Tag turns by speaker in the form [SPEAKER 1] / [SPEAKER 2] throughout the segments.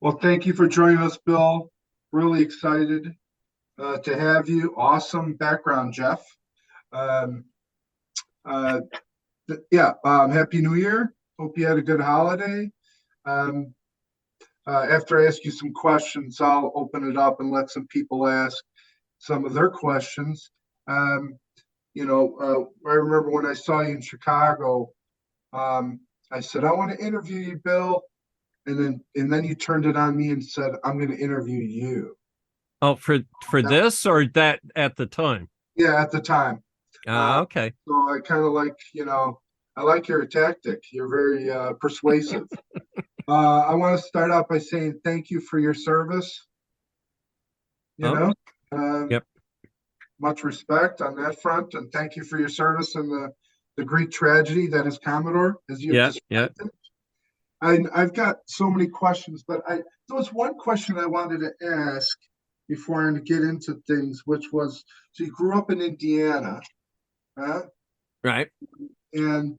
[SPEAKER 1] Well, thank you for joining us, Bill. Really excited to have you. Awesome background, Jeff. Um, uh, Happy New Year. Hope you had a good holiday. Um, After I ask you some questions, I'll open it up and let some people ask some of their questions. Um, I remember when I saw you in Chicago, um, I said, I want to interview you, Bill. And then you turned it on me and said, I'm going to interview you.
[SPEAKER 2] Oh, for
[SPEAKER 1] That,
[SPEAKER 2] this or that at the time?
[SPEAKER 1] yeah, at the time. Uh,
[SPEAKER 2] Okay.
[SPEAKER 1] so I kind of I like your tactic. You're very persuasive. I want to start out by saying thank you for your service. You
[SPEAKER 2] Oh,
[SPEAKER 1] know, um,
[SPEAKER 2] yep.
[SPEAKER 1] much respect on that front, and thank you for your service in the Greek tragedy that is Commodore, as you've
[SPEAKER 2] Yeah, yeah.
[SPEAKER 1] described it. I've got so many questions, but there was one question I wanted to ask before I get into things, which was, so you grew up in Indiana, huh?
[SPEAKER 2] Right.
[SPEAKER 1] And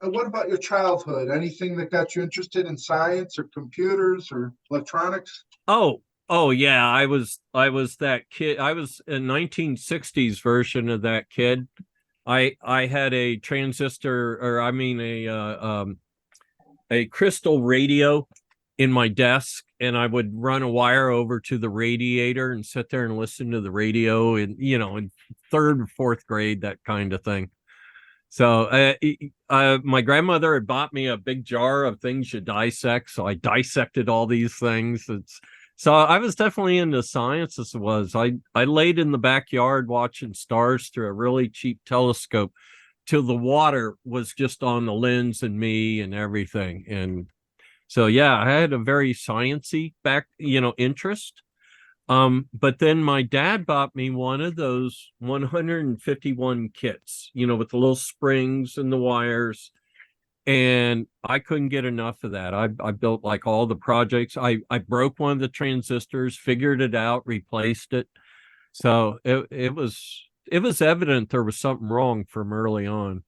[SPEAKER 1] what about your childhood? Anything that got you interested in science or computers or electronics?
[SPEAKER 2] Oh, oh yeah. I was that kid. I was a 1960s version of that kid. I had a transistor, or I mean a crystal radio in my desk, and I would run a wire over to the radiator and sit there and listen to the radio in third or fourth grade, that kind of thing. So my grandmother had bought me a big jar of things you dissect. So I dissected all these things. So I was definitely into science as it was. I laid in the backyard watching stars through a really cheap telescope till the water was just on the lens and me and everything. And so yeah, I had a very sciency interest. But then my dad bought me one of those 151 kits, with the little springs and the wires. And I couldn't get enough of that. I built like all the projects. I broke one of the transistors, figured it out, replaced it. So it was evident there was something wrong from early on.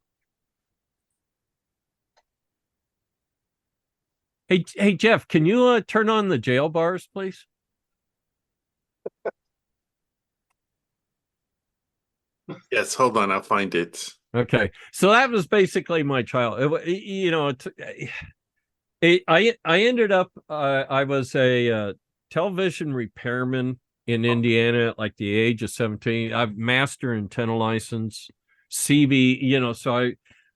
[SPEAKER 2] Hey Jeff, can you turn on the jail bars, please?
[SPEAKER 3] Yes, hold on, I'll find it.
[SPEAKER 2] Okay, so that was basically my child. I ended up I was a television repairman in Indiana at like the age of 17. I've master antenna license, CB, so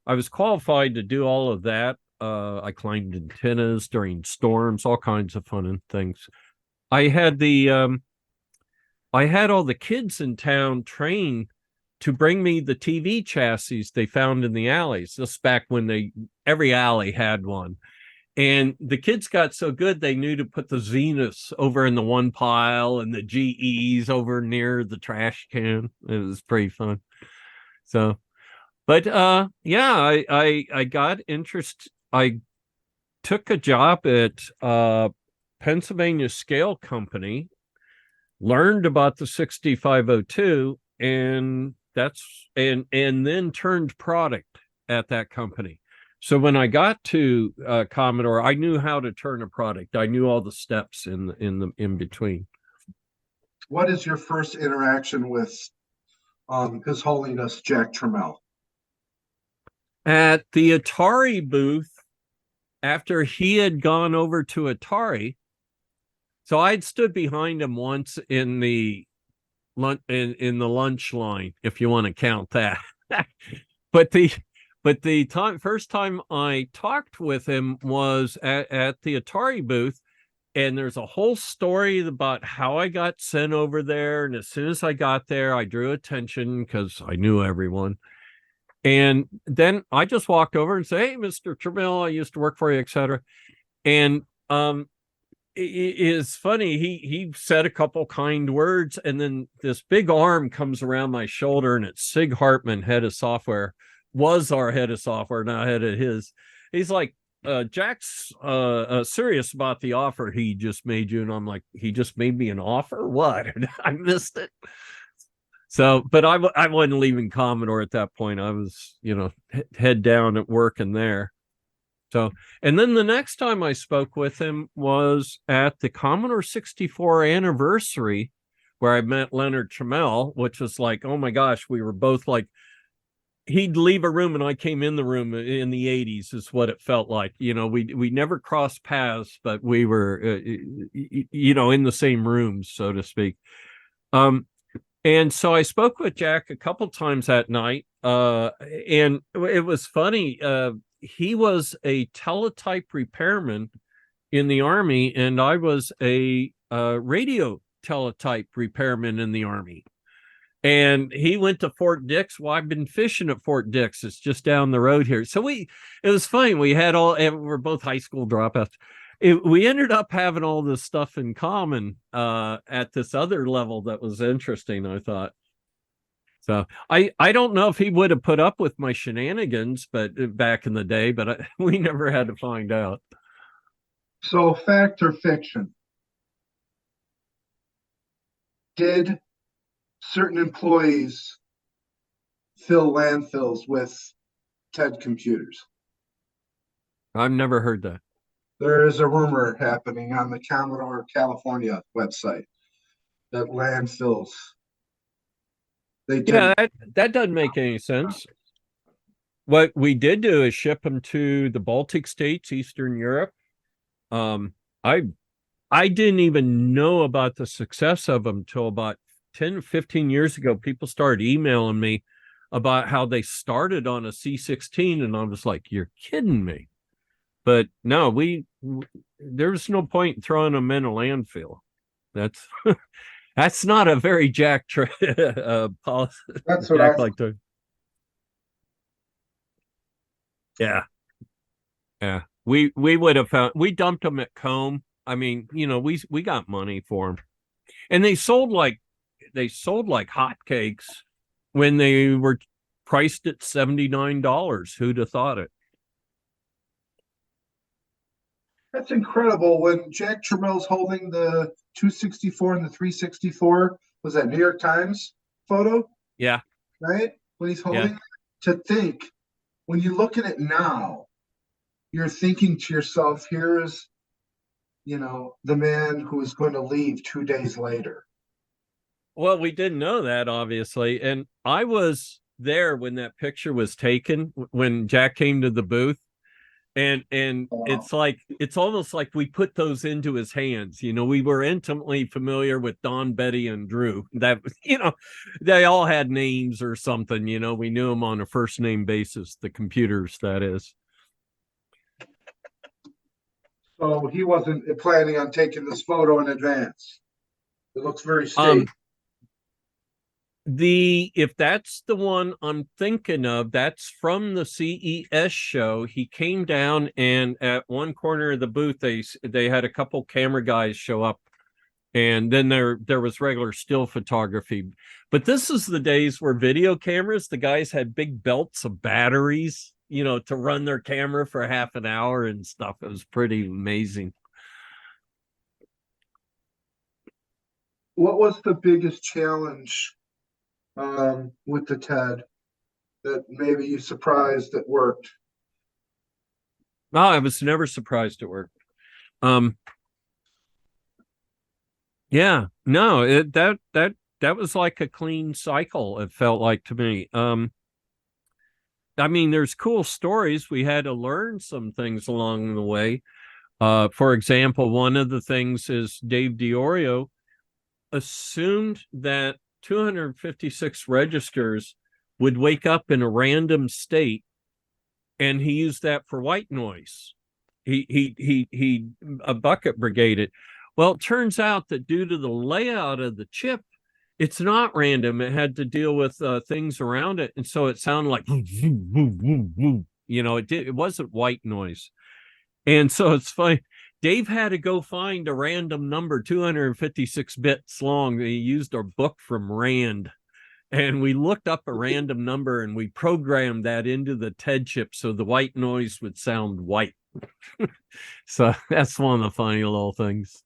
[SPEAKER 2] I was qualified to do all of that. I climbed antennas during storms, all kinds of fun and things. I had the I had all the kids in town trained to bring me the TV chassis they found in the alleys. This back when every alley had one. And the kids got so good they knew to put the Zeniths over in the one pile and the GEs over near the trash can. It was pretty fun. So, but yeah, I got interest. I took a job at Pennsylvania Scale Company, learned about the 6502, and then turned product at that company. So when I got to Commodore, I knew how to turn a product. I knew all the steps in between.
[SPEAKER 1] What is your first interaction with His Holiness Jack Trammell?
[SPEAKER 2] At the Atari booth, after he had gone over to Atari, so I'd stood behind him once in the lunch line, if you want to count that. but the first time I talked with him was at the Atari booth, and there's a whole story about how I got sent over there. And as soon as I got there, I drew attention because I knew everyone. And then I just walked over and said, "Hey, Mr. Trammell, I used to work for you, etc." And it is funny. He said a couple kind words, and then this big arm comes around my shoulder, and it's Sig Hartman, head of software, was our head of software, now head of his. He's like, Jack's serious about the offer he just made you. And I'm like, he just made me an offer? What? I missed it. So, but I wasn't leaving Commodore at that point. I was, head down at work in there. So, and then the next time I spoke with him was at the Commodore 64 anniversary, where I met Leonard Trammell, which was like, oh my gosh, we were both like, he'd leave a room and I came in the room in the 80s is what it felt like. You know, we never crossed paths, but we were, you know, in the same rooms, so to speak. And so I spoke with Jack a couple times that night, and it was funny. He was a teletype repairman in the Army, and I was a radio teletype repairman in the Army. And he went to Fort Dix. Well, I've been fishing at Fort Dix. It's just down the road here. So it was funny. We had we're both high school dropouts. We ended up having all this stuff in common at this other level that was interesting, I thought. So I don't know if he would have put up with my shenanigans, but back in the day, but we never had to find out.
[SPEAKER 1] So, fact or fiction? Did certain employees fill landfills with TED computers?
[SPEAKER 2] I've never heard that.
[SPEAKER 1] There is a rumor happening on the Commodore California website that landfills they did.
[SPEAKER 2] Yeah, that doesn't make any sense. What we did do is ship them to the Baltic states, Eastern Europe. I didn't even know about the success of them till about 10, 15 years ago. People started emailing me about how they started on a C16, and I was like, you're kidding me. But no, there's no point in throwing them in a landfill. That's that's not a very Jack policy.
[SPEAKER 1] That's what
[SPEAKER 2] Jack
[SPEAKER 1] I
[SPEAKER 2] like to. Yeah, yeah. We would have found, we dumped them at Combe. I mean, you know, we got money for them, and they sold like hotcakes when they were priced at $79. Who'd have thought it?
[SPEAKER 1] That's incredible. When Jack Trammell's holding the 264 and the 364, was that New York Times photo?
[SPEAKER 2] Yeah,
[SPEAKER 1] Right? When he's
[SPEAKER 2] yeah.
[SPEAKER 1] holding it, to think, when you look at it now, you're thinking to yourself, here's, the man who is going to leave 2 days later.
[SPEAKER 2] Well, we didn't know that, obviously. And I was there when that picture was taken, when Jack came to the booth. And
[SPEAKER 1] Wow.
[SPEAKER 2] it's almost like we put those into his hands. You know, we were intimately familiar with Don, Betty, and Drew. That, they all had names or something. You know, we knew them on a first name basis, the computers, that is.
[SPEAKER 1] So he wasn't planning on taking this photo in advance. It looks very staged.
[SPEAKER 2] If that's the one I'm thinking of, that's from the CES show. He came down, and at one corner of the booth, they had a couple camera guys show up, and then there was regular still photography. But this is the days where video cameras, the guys had big belts of batteries, to run their camera for half an hour and stuff. It was pretty amazing.
[SPEAKER 1] What was the biggest challenge with the TED that maybe you surprised that worked?
[SPEAKER 2] No, I was never surprised it worked. Yeah, no, that was like a clean cycle, it felt like to me. I mean, there's cool stories. We had to learn some things along the way. For example, one of the things is Dave DiOrio assumed that 256 registers would wake up in a random state, and he used that for white noise. He a bucket brigaded. Well, it turns out that due to the layout of the chip, it's not random. It had to deal with things around it, and so it sounded like it wasn't white noise. And so it's funny. Dave had to go find a random number 256 bits long. He used our book from Rand, and we looked up a random number, and we programmed that into the TED chip so the white noise would sound white. So that's one of the funny little things.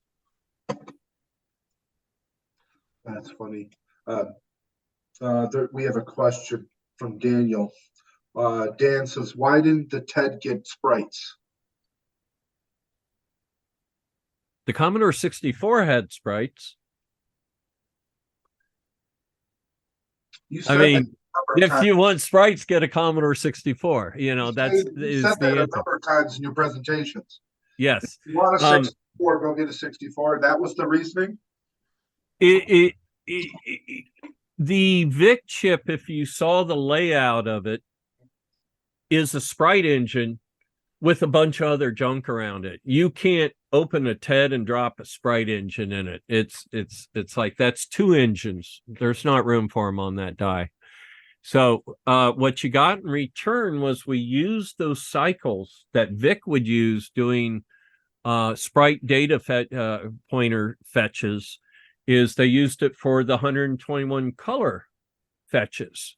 [SPEAKER 1] That's funny. We have a question from Daniel. Dan says, why didn't the TED get sprites?
[SPEAKER 2] The Commodore 64 had sprites.
[SPEAKER 1] You
[SPEAKER 2] I
[SPEAKER 1] said that
[SPEAKER 2] mean,
[SPEAKER 1] a number of
[SPEAKER 2] if
[SPEAKER 1] times.
[SPEAKER 2] you want sprites, get a Commodore 64. You know,
[SPEAKER 1] You
[SPEAKER 2] is
[SPEAKER 1] said that
[SPEAKER 2] the
[SPEAKER 1] a
[SPEAKER 2] answer.
[SPEAKER 1] number of times in your presentations.
[SPEAKER 2] Yes.
[SPEAKER 1] You want a
[SPEAKER 2] Um,
[SPEAKER 1] 64, go get a 64. That was the reasoning?
[SPEAKER 2] it, the VIC chip, if you saw the layout of it, is a sprite engine with a bunch of other junk around it. You can't open a TED and drop a sprite engine in it. It's like that's two engines. There's not room for them on that die. So what you got in return was we used those cycles that Vic would use doing sprite data pointer fetches. Is they used it for the 121 color fetches.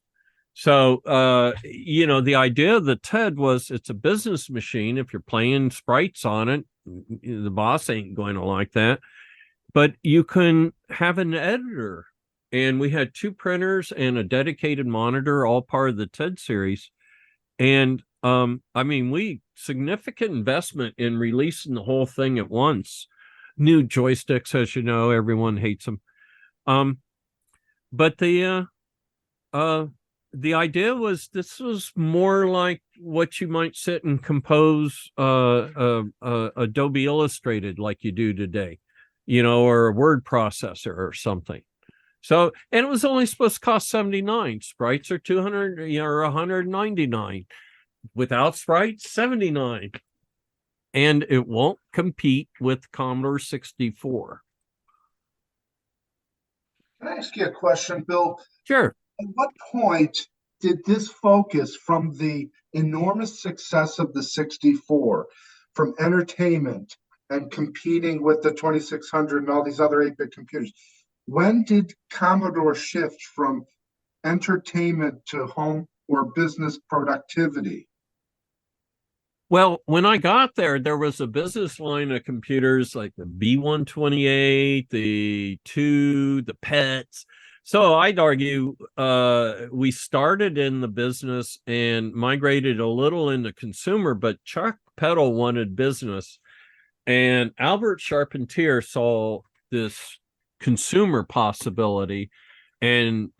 [SPEAKER 2] So, the idea of the TED was it's a business machine. If you're playing sprites on it, the boss ain't going to like that. But you can have an editor. And we had two printers and a dedicated monitor, all part of the TED series. And we significant investment in releasing the whole thing at once. New joysticks, as you know, everyone hates them. But the idea was this was more like what you might sit and compose Adobe Illustrated like you do today, or a word processor or something. So, and it was only supposed to cost 79. Sprites are 200 or 199. Without sprites, 79. And it won't compete with Commodore 64.
[SPEAKER 1] Can I ask you a question, Bill?
[SPEAKER 2] Sure.
[SPEAKER 1] At what point did this focus from the enormous success of the 64, from entertainment and competing with the 2600 and all these other 8-bit computers, when did Commodore shift from entertainment to home or business productivity?
[SPEAKER 2] Well, when I got there, there was a business line of computers like the B128, the the PETs. So I'd argue we started in the business and migrated a little into consumer, but Chuck Peddle wanted business. And Albert Charpentier saw this consumer possibility, and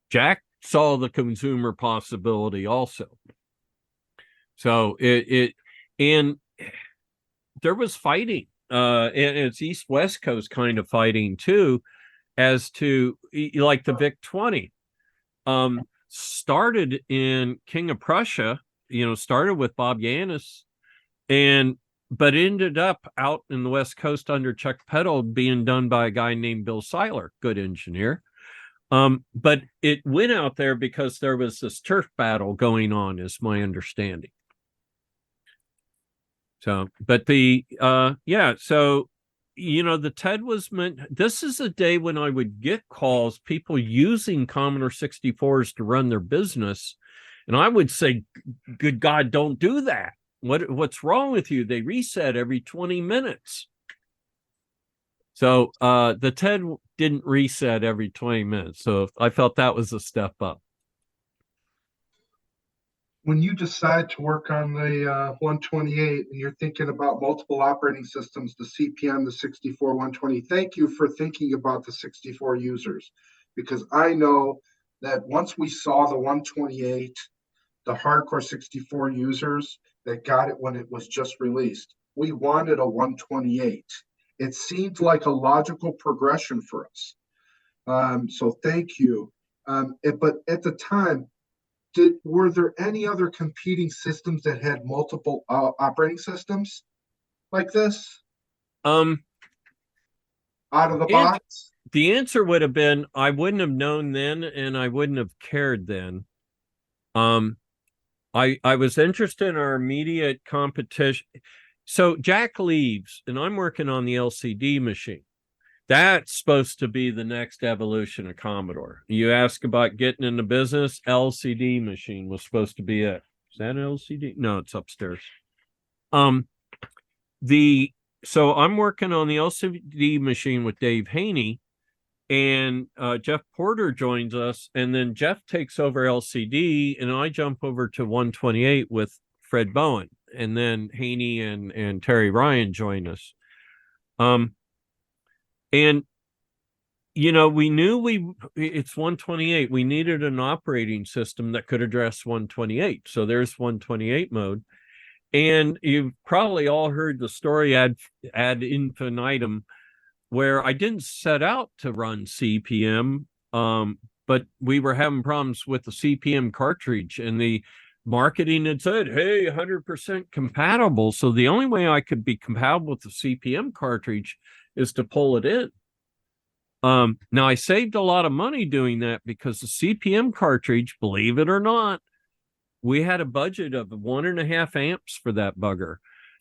[SPEAKER 2] Jack saw the consumer possibility also. So and there was fighting, and it's East-West Coast kind of fighting too, as to like the VIC-20 started in King of Prussia, started with Bob Yanis, but ended up out in the West Coast under Chuck Peddle being done by a guy named Bill Seiler, good engineer. But it went out there because there was this turf battle going on, is my understanding. So, but the TED was meant. This is a day when I would get calls, people using Commodore 64s to run their business, and I would say, "Good God, don't do that! What's wrong with you? They reset every 20 minutes." So the TED didn't reset every 20 minutes. So I felt that was a step up.
[SPEAKER 1] When you decide to work on the 128 and you're thinking about multiple operating systems, the CPM, the 64, 120, thank you for thinking about the 64 users, because I know that once we saw the 128, the hardcore 64 users that got it when it was just released, we wanted a 128. It seemed like a logical progression for us. So thank you. But at the time, were there any other competing systems that had multiple operating systems like this
[SPEAKER 2] Um,
[SPEAKER 1] out of the box?
[SPEAKER 2] The answer would have been I wouldn't have known then, and I wouldn't have cared then. I was interested in our immediate competition. So Jack leaves, and I'm working on the LCD machine. That's supposed to be the next evolution of Commodore. You ask about getting into business, LCD machine was supposed to be it. Is that an LCD? No, it's upstairs. So I'm working on the LCD machine with Dave Haney, and Jeff Porter joins us, and then Jeff takes over LCD, and I jump over to 128 with Fred Bowen, and then Haney and Terry Ryan join us. And we knew it's 128. We needed an operating system that could address 128. So there's 128 mode. And you've probably all heard the story ad infinitum, where I didn't set out to run CPM, but we were having problems with the CPM cartridge, and the marketing had said, hey, 100% compatible. So the only way I could be compatible with the CPM cartridge is to pull it in. Now I saved a lot of money doing that, because the CPM cartridge, believe it or not, we had a budget of 1.5 amps for that bugger.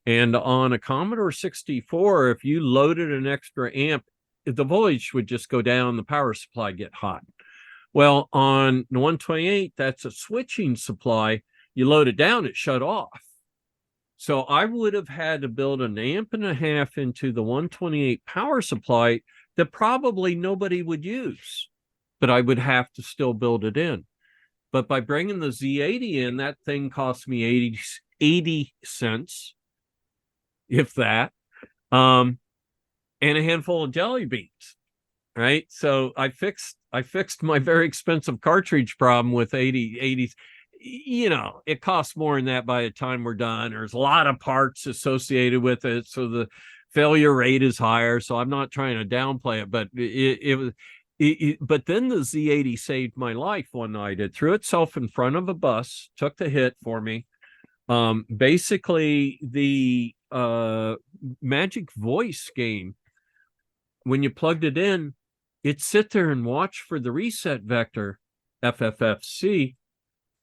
[SPEAKER 2] And on a Commodore 64, if you loaded an extra amp, the voltage would just go down, the power supply get hot. Well, on the 128, that's a switching supply. You load it down, it shut off. So I would have had to build 1.5 amps into the 128 power supply that probably nobody would use, but I would have to still build it in. But by bringing the Z80 in, that thing cost me 80 cents, if that, and a handful of jelly beans, right? So I fixed my very expensive cartridge problem with 80. It costs more than that by the time we're done. There's a lot of parts associated with it, so the failure rate is higher. So I'm not trying to downplay it, but but then the Z80 saved my life one night. It threw itself in front of a bus, took the hit for me. Basically, the Magic Voice game, when you plugged it in, it'd sit there and watch for the reset vector, FFFC,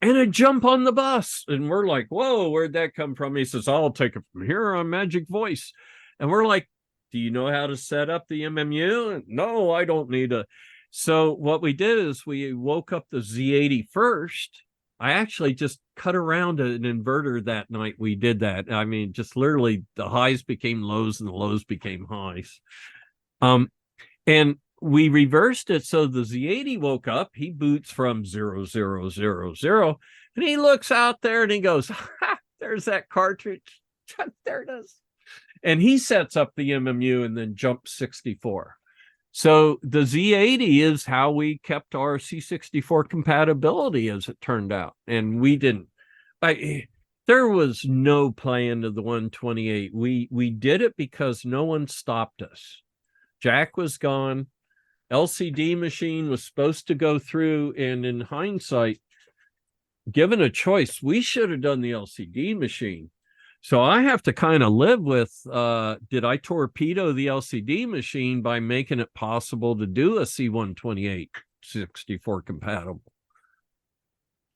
[SPEAKER 2] and it'd jump on the bus. And we're like, whoa, where'd that come from? He says, I'll take it from here on Magic Voice. And we're like, do you know how to set up the MMU? No, I don't need a. So what we did is we woke up the Z80 first. I actually just cut around an inverter that night. We did that. I mean, just literally the highs became lows and the lows became highs. And we reversed it. So the Z80 woke up, he boots from 0000, and he looks out there and he goes, ha, there's that cartridge. There it is. And he sets up the MMU and then jumps 64. So the Z80 is how we kept our C64 compatibility, as it turned out. And we didn't. There was no plan to the 128. We did it because no one stopped us. Jack was gone. LCD machine was supposed to go through. And in hindsight, given a choice, we should have done the LCD machine. So I have to kind of live with, did I torpedo the LCD machine by making it possible to do a C128 64 compatible?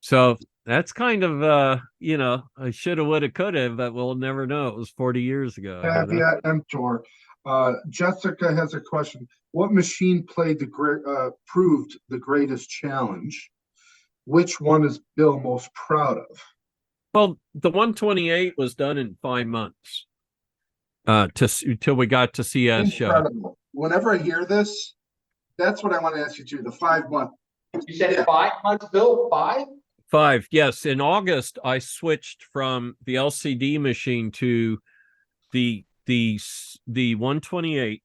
[SPEAKER 2] So that's kind of, I should have, would have, could have, but we'll never know. It was 40 years ago.
[SPEAKER 1] Caveat emptor. Jessica has a question. What machine proved the greatest challenge? Which one is Bill most proud of?
[SPEAKER 2] Well, the 128 was done in 5 months till we got to CS show.
[SPEAKER 1] Incredible. Whenever I hear this, that's what I want to ask you too. The 5 month.
[SPEAKER 4] You said 5 months, Bill? 5?
[SPEAKER 2] 5, yes. In August, I switched from the LCD machine to the 128.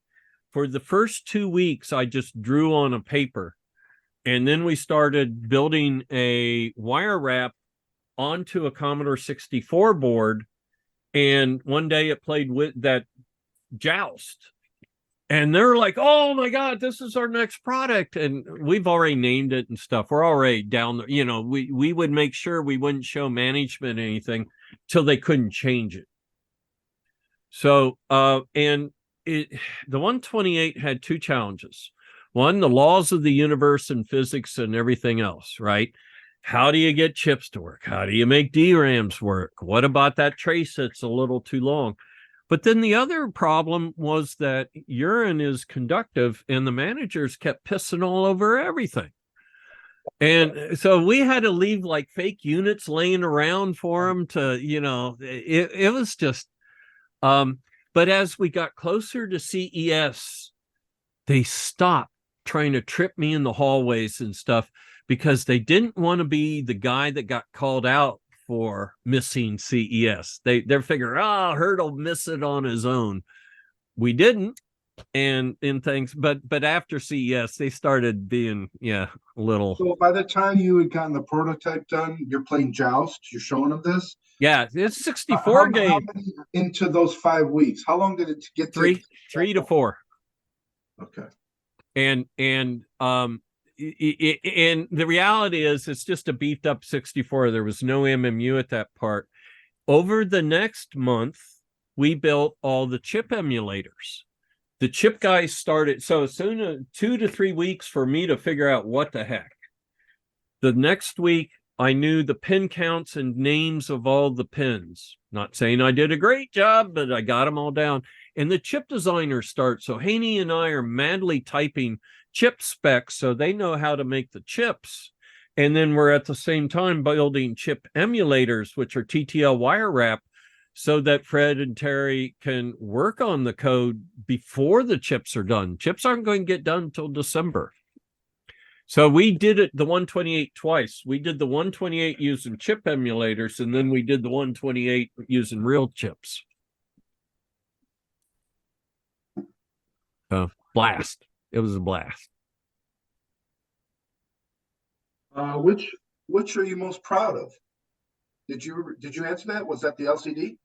[SPEAKER 2] For the first 2 weeks, I just drew on a paper, and then we started building a wire wrap onto a Commodore 64 board, and one day it played with that Joust, and they're like, oh my god, this is our next product. And we've already named it and stuff. We're already down there. We would make sure we wouldn't show management anything till they couldn't change it. So the 128 had 2 challenges. One, the laws of the universe and physics and everything else, right? How do you get chips to work? How do you make DRAMs work? What about that trace that's a little too long? But then the other problem was that urine is conductive, and the managers kept pissing all over everything. And so we had to leave like fake units laying around for them to, it was just, but as we got closer to CES, they stopped trying to trip me in the hallways and stuff, because they didn't want to be the guy that got called out for missing CES. They're figuring, Hurt will miss it on his own. we didn't. And in things, but after CES, they started being, a little.
[SPEAKER 1] So by the time you had gotten the prototype done, you're playing Joust, you're showing them this?
[SPEAKER 2] Yeah, it's 64
[SPEAKER 1] How
[SPEAKER 2] game.
[SPEAKER 1] many into those 5 weeks? How long did it get to?
[SPEAKER 2] 3 to 4.
[SPEAKER 1] Okay.
[SPEAKER 2] And and the reality is it's just a beefed up 64. There was no MMU at that part. Over the next month, we built all the chip emulators. The chip guys started, so soon as 2 to 3 weeks for me to figure out what the heck. The next week, I knew the pin counts and names of all the pins. Not saying I did a great job, but I got them all down. And the chip designers start. So Haney and I are madly typing chip specs so they know how to make the chips. And then we're at the same time building chip emulators, which are TTL wire wrap, so that Fred and Terry can work on the code before the chips are done. Chips aren't going to get done until December. So we did it, the 128 twice. We did the 128 using chip emulators, and then we did the 128 using real chips. Blast. It was a blast.
[SPEAKER 1] Which are you most proud of? Did you answer that? Was that the LCD?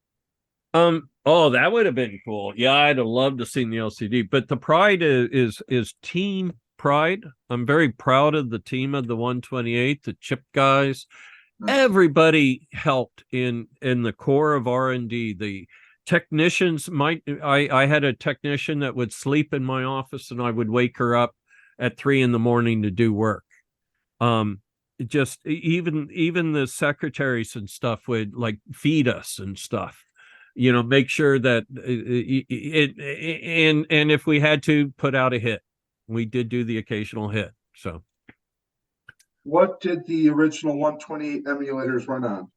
[SPEAKER 2] Oh, that would have been cool. Yeah, I'd have loved to seen the LCD, but the pride is team pride. I'm very proud of the team of the 128, the chip guys. Everybody helped in the core of R&D. The technicians I had a technician that would sleep in my office and I would wake her up at 3 a.m. to do work. Just even the secretaries and stuff would like feed us and stuff. Make sure that and if we had to put out a hit, we did do the occasional hit. So
[SPEAKER 1] what did the original 128 emulators run on?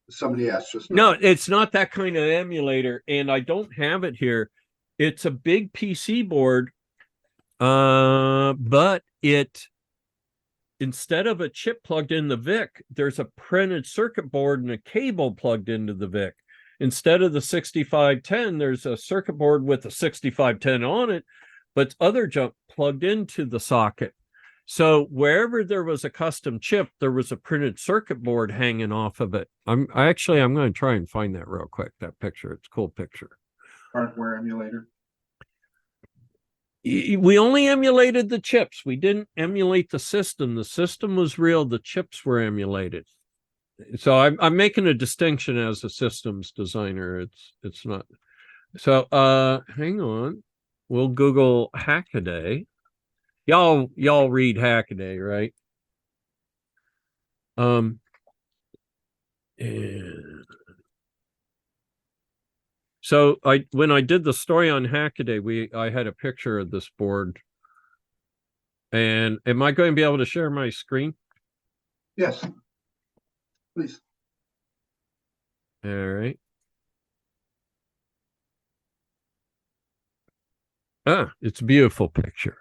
[SPEAKER 1] Somebody asked just now.
[SPEAKER 2] No, it's not that kind of emulator, and I don't have it here. It's a big PC board, but instead of a chip plugged in the VIC, there's a printed circuit board and a cable plugged into the VIC. Instead of the 6510, there's a circuit board with a 6510 on it, but other junk plugged into the socket. So wherever there was a custom chip, there was a printed circuit board hanging off of it. I'm going to try and find that real quick, that picture. It's a cool picture.
[SPEAKER 1] Hardware emulator.
[SPEAKER 2] We only emulated the chips. We didn't emulate the system. The system was real. The chips were emulated. So I'm making a distinction as a systems designer. It's not. So hang on. We'll Google Hackaday. Y'all read Hackaday, right? And so when I did the story on Hackaday, I had a picture of this board. And am I going to be able to share my screen?
[SPEAKER 1] Yes. Please.
[SPEAKER 2] All right. It's a beautiful picture.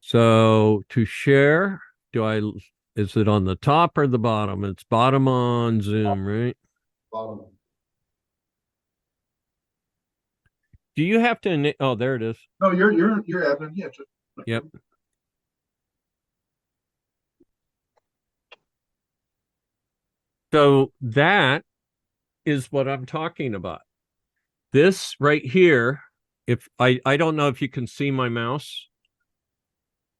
[SPEAKER 2] So to share, is it on the top or the bottom? It's bottom on Zoom, right?
[SPEAKER 4] Bottom.
[SPEAKER 2] Do you have to, oh, there it is.
[SPEAKER 1] No, you're admin. Yeah.
[SPEAKER 2] Yep. So that is what I'm talking about. This right here, if I don't know if you can see my mouse.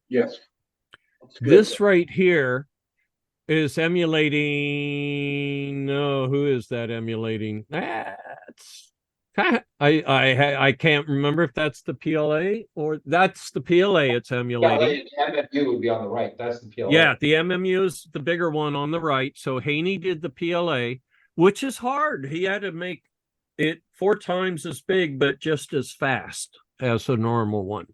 [SPEAKER 1] Yes.
[SPEAKER 2] This right here is emulating. No, who is that emulating? I can't remember if that's the PLA or that's the PLA it's emulating.
[SPEAKER 4] Yeah, the MMU would be on the right. That's the PLA.
[SPEAKER 2] Yeah, the MMU is the bigger one on the right. So Haney did the PLA, which is hard. He had to make it 4 times as big, but just as fast as a normal one.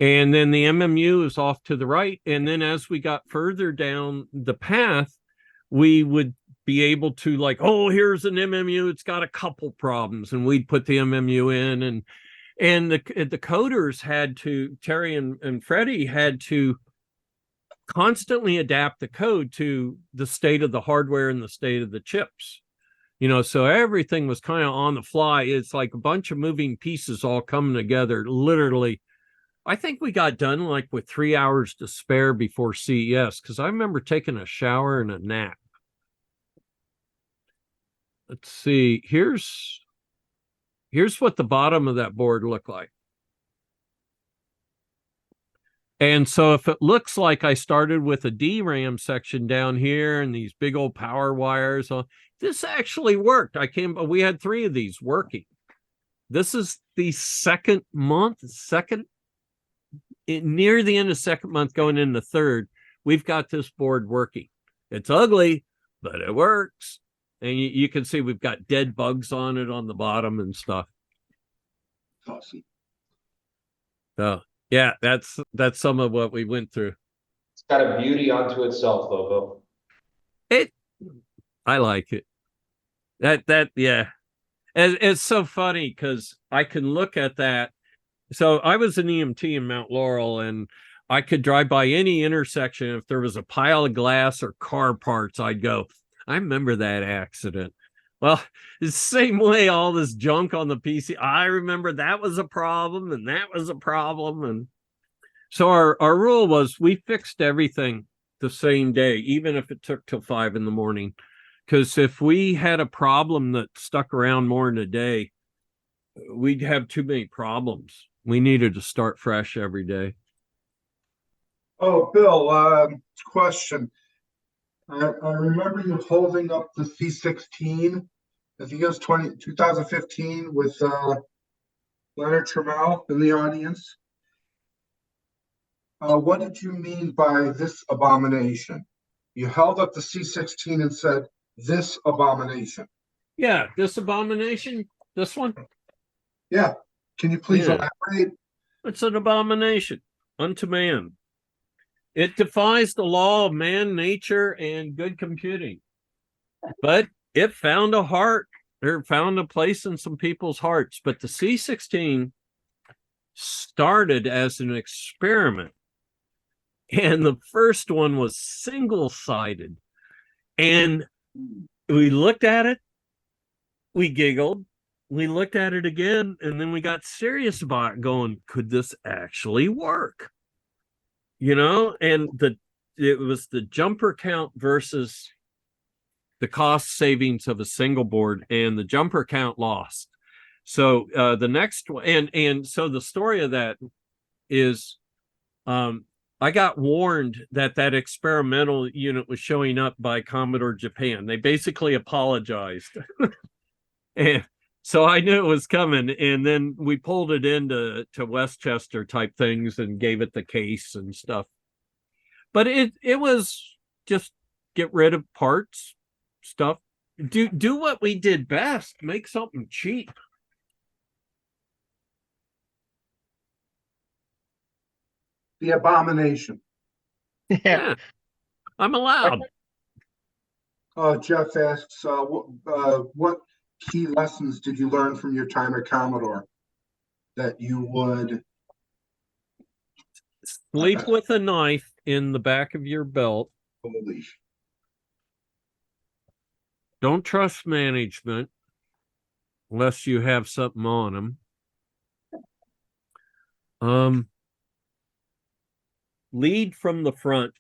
[SPEAKER 2] And then the MMU is off to the right. And then as we got further down the path, we would be able to like, oh, here's an MMU. It's got a couple problems. And we'd put the MMU in. And the coders had to, Terry and Freddie had to constantly adapt the code to the state of the hardware and the state of the chips. So everything was kind of on the fly. It's like a bunch of moving pieces all coming together. Literally, I think we got done like with 3 hours to spare before CES, because I remember taking a shower and a nap. Let's see. Here's what the bottom of that board looked like. And so if it looks like I started with a DRAM section down here and these big old power wires, this actually worked. We had 3 of these working. This is the second month, near the end of second month, going into third. We've got this board working. It's ugly, but it works. And you can see we've got dead bugs on it on the bottom and stuff.
[SPEAKER 1] Awesome.
[SPEAKER 2] So yeah, that's some of what we went through.
[SPEAKER 4] It's got a beauty unto itself, though, Bill.
[SPEAKER 2] I like it. Yeah. It's so funny because I can look at that. So I was an EMT in Mount Laurel, and I could drive by any intersection. If there was a pile of glass or car parts, I'd go, I remember that accident. Well, the same way all this junk on the PC, I remember that was a problem and that was a problem. And so our rule was we fixed everything the same day, even if it took till 5 a.m. Because if we had a problem that stuck around more than a day, we'd have too many problems. We needed to start fresh every day.
[SPEAKER 1] Oh, Bill, question. I remember you holding up the C16. I think it was 2015 with Leonard Trammell in the audience. What did you mean by this abomination? You held up the C16 and said, this abomination.
[SPEAKER 2] Yeah, this abomination, this one.
[SPEAKER 1] Yeah. Can you please elaborate?
[SPEAKER 2] It's an abomination unto man. It defies the law of man, nature, and good computing. But it found a heart, or found a place in some people's hearts. But the C16 started as an experiment. And the first one was single-sided. And we looked at it, we giggled, we looked at it again, and then we got serious about it, going, could this actually work? And it was the jumper count versus the cost savings of a single board, and the jumper count lost. So the next one, and so the story of that is I got warned that experimental unit was showing up by Commodore Japan. They basically apologized. And so I knew it was coming, and then we pulled it into Westchester type things and gave it the case and stuff. But it was just get rid of parts, stuff. Do what we did best. Make something cheap.
[SPEAKER 1] The abomination.
[SPEAKER 2] Yeah, I'm allowed.
[SPEAKER 1] Jeff asks, what key lessons did you learn from your time at Commodore that you would
[SPEAKER 2] Sleep with a knife in the back of your belt.
[SPEAKER 1] Holy.
[SPEAKER 2] Don't trust management unless you have something on them. Lead from the front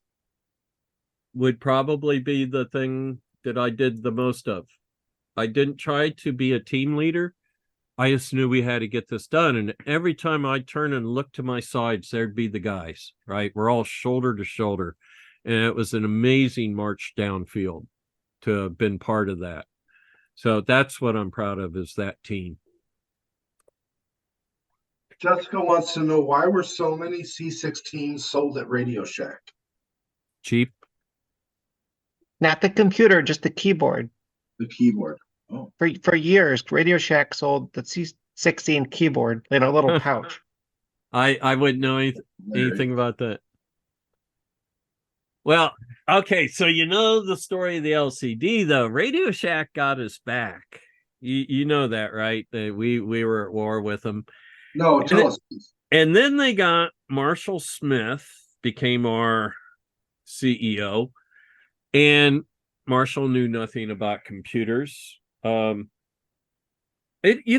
[SPEAKER 2] would probably be the thing that I did the most of. I didn't try to be a team leader. I just knew we had to get this done. And every time I turn and look to my sides, there'd be the guys, right? We're all shoulder to shoulder. And it was an amazing march downfield to have been part of that. So that's what I'm proud of, is that team.
[SPEAKER 1] Jessica wants to know, why were so many C16s sold at Radio Shack?
[SPEAKER 2] Cheap.
[SPEAKER 5] Not the computer, just the keyboard.
[SPEAKER 1] The keyboard. Oh.
[SPEAKER 5] For years, Radio Shack sold the C16 keyboard in a little pouch.
[SPEAKER 2] I wouldn't know anything about that. Well, okay, so the story of the LCD, though. Radio Shack got us back. You know that, right? We were at war with them.
[SPEAKER 1] No, tell us.
[SPEAKER 2] And then they got Marshall Smith, became our CEO, and Marshall knew nothing about computers. You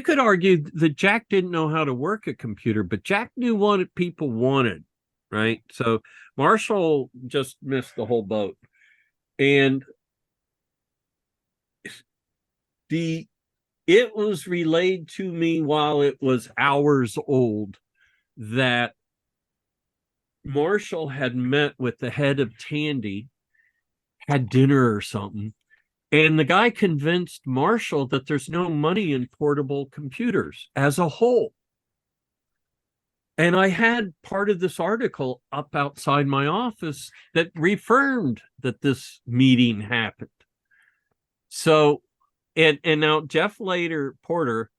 [SPEAKER 2] could argue that Jack didn't know how to work a computer, but Jack knew what people wanted, right? So Marshall just missed the whole boat. And it was relayed to me while it was hours old that Marshall had met with the head of Tandy, had dinner or something, and the guy convinced Marshall that there's no money in portable computers as a whole. And I had part of this article up outside my office that reaffirmed that this meeting happened. So, and now Jeff Porter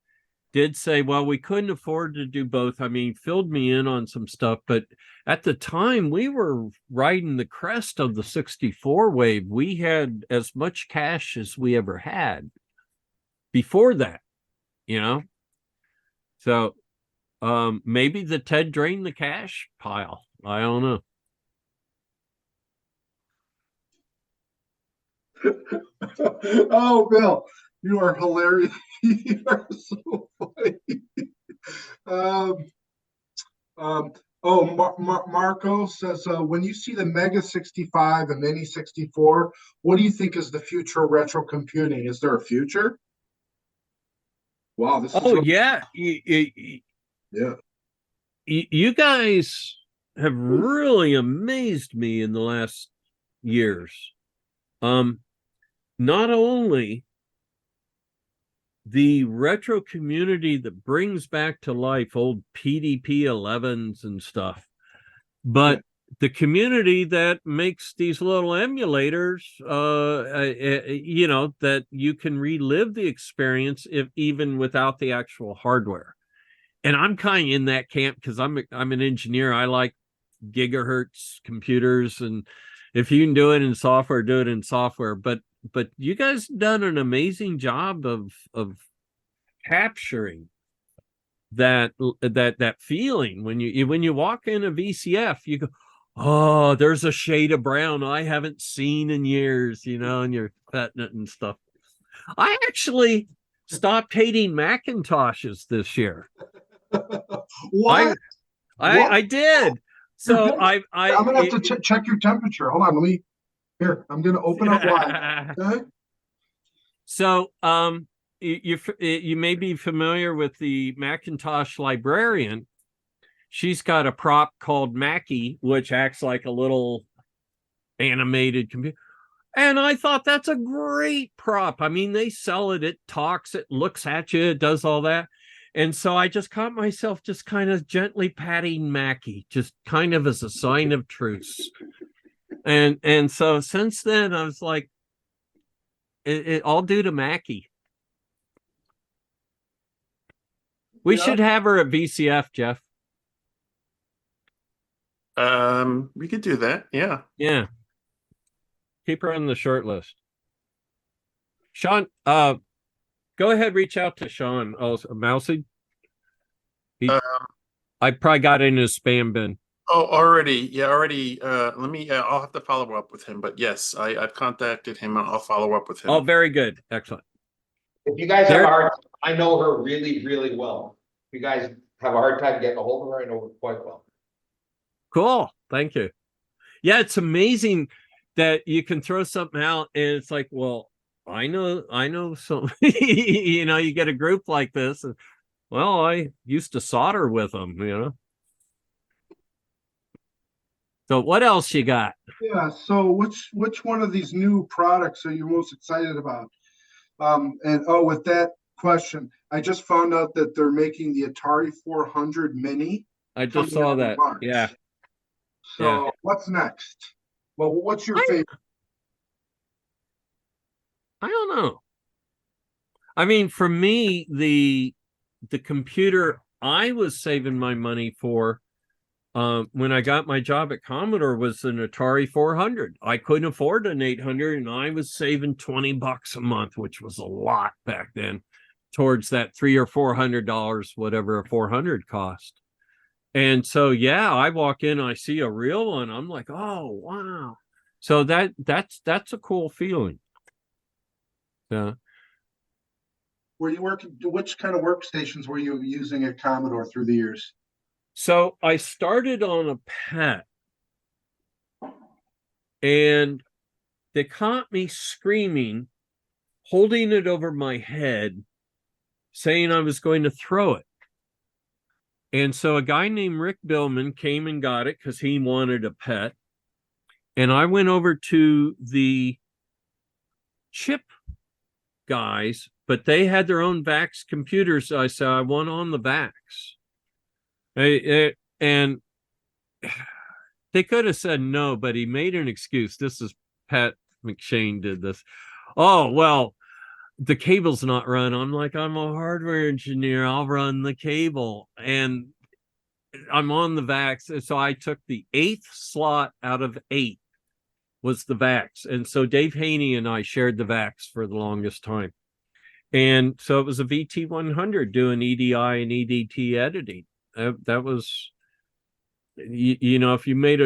[SPEAKER 2] did say, well, we couldn't afford to do both. I mean, filled me in on some stuff, but at the time we were riding the crest of the 64 wave. We had as much cash as we ever had before that, you know? So maybe the TED drained the cash pile. I don't know.
[SPEAKER 1] Oh, Bill, you are hilarious. You are so funny. Marco says, when you see the Mega 65 and Mini 64, what do you think is the future of retro computing? Is there a future? Wow, this is
[SPEAKER 2] Yeah.
[SPEAKER 1] yeah.
[SPEAKER 2] You guys have really amazed me in the last years. Not only the retro community that brings back to life old PDP 11s and stuff, but the community that makes these little emulators, you know, that you can relive the experience if even without the actual hardware. And I'm kind of in that camp because I'm an engineer. I like gigahertz computers, and if you can do it in software, do it in software. But you guys done an amazing job of capturing that feeling when you walk in a VCF, you go, oh, there's a shade of brown I haven't seen in years, you know, and you're petting it and stuff. I actually stopped hating Macintoshes this year.
[SPEAKER 1] What?
[SPEAKER 2] I did. So
[SPEAKER 1] I'm gonna have to check your temperature. Hold on, I'm gonna open up live. Okay?
[SPEAKER 2] So you may be familiar with the Macintosh librarian. She's got a prop called Mackie, which acts like a little animated computer. And I thought that's a great prop. I mean, they sell it, it talks, it looks at you, it does all that. And so I just caught myself just kind of gently patting Mackie, just kind of as a sign of truce. And so since then, I was like, it all due to Mackie. We should have her at VCF, Jeff.
[SPEAKER 3] We could do that. Yeah.
[SPEAKER 2] Yeah. Keep her on the short list. Sean, go ahead, reach out to Sean. Oh, Mousy. I probably got in his spam bin.
[SPEAKER 3] Oh, already. Yeah, already. Let me, I'll have to follow up with him. But yes, I've contacted him. I'll follow up with him.
[SPEAKER 2] Oh, very good. Excellent.
[SPEAKER 4] If you guys have a hard time, I know her really, really well. If you guys have a hard time getting a hold of her, I know her quite well.
[SPEAKER 2] Cool. Thank you. Yeah, it's amazing that you can throw something out and it's like, well, I know so you know, you get a group like this and, well, I used to solder with them, you know. So what else you got?
[SPEAKER 1] Yeah, so which one of these new products are you most excited about? And with that question, I just found out that they're making the Atari 400 Mini.
[SPEAKER 2] I just saw that. Yeah.
[SPEAKER 1] So what's next? Well, what's your favorite?
[SPEAKER 2] I don't know. I mean, for me, the computer I was saving my money for when I got my job at Commodore was an Atari 400. I couldn't afford an 800 and I was saving $20 a month, which was a lot back then, towards that $300 or $400, whatever a 400 cost. And so, yeah, I walk in, I see a real one. I'm like, oh, wow. So that's a cool feeling. Yeah.
[SPEAKER 1] were you working, which kind of workstations were you using at Commodore through the years?
[SPEAKER 2] So I started on a PET, and they caught me screaming, holding it over my head, saying I was going to throw it. And so a guy named Rick Billman came and got it because he wanted a PET. And I went over to the chip guys, but they had their own VAX computers. So I said, I want on the VAX. And they could have said no, but he made an excuse. This is Pat McShane did this. Oh, well, the cable's not run. I'm like, I'm a hardware engineer. I'll run the cable. And I'm on the VAX. So I took the 8th slot out of 8 was the VAX. And so Dave Haney and I shared the VAX for the longest time. And so it was a VT100 doing EDI and EDT editing. That was, you know, if you made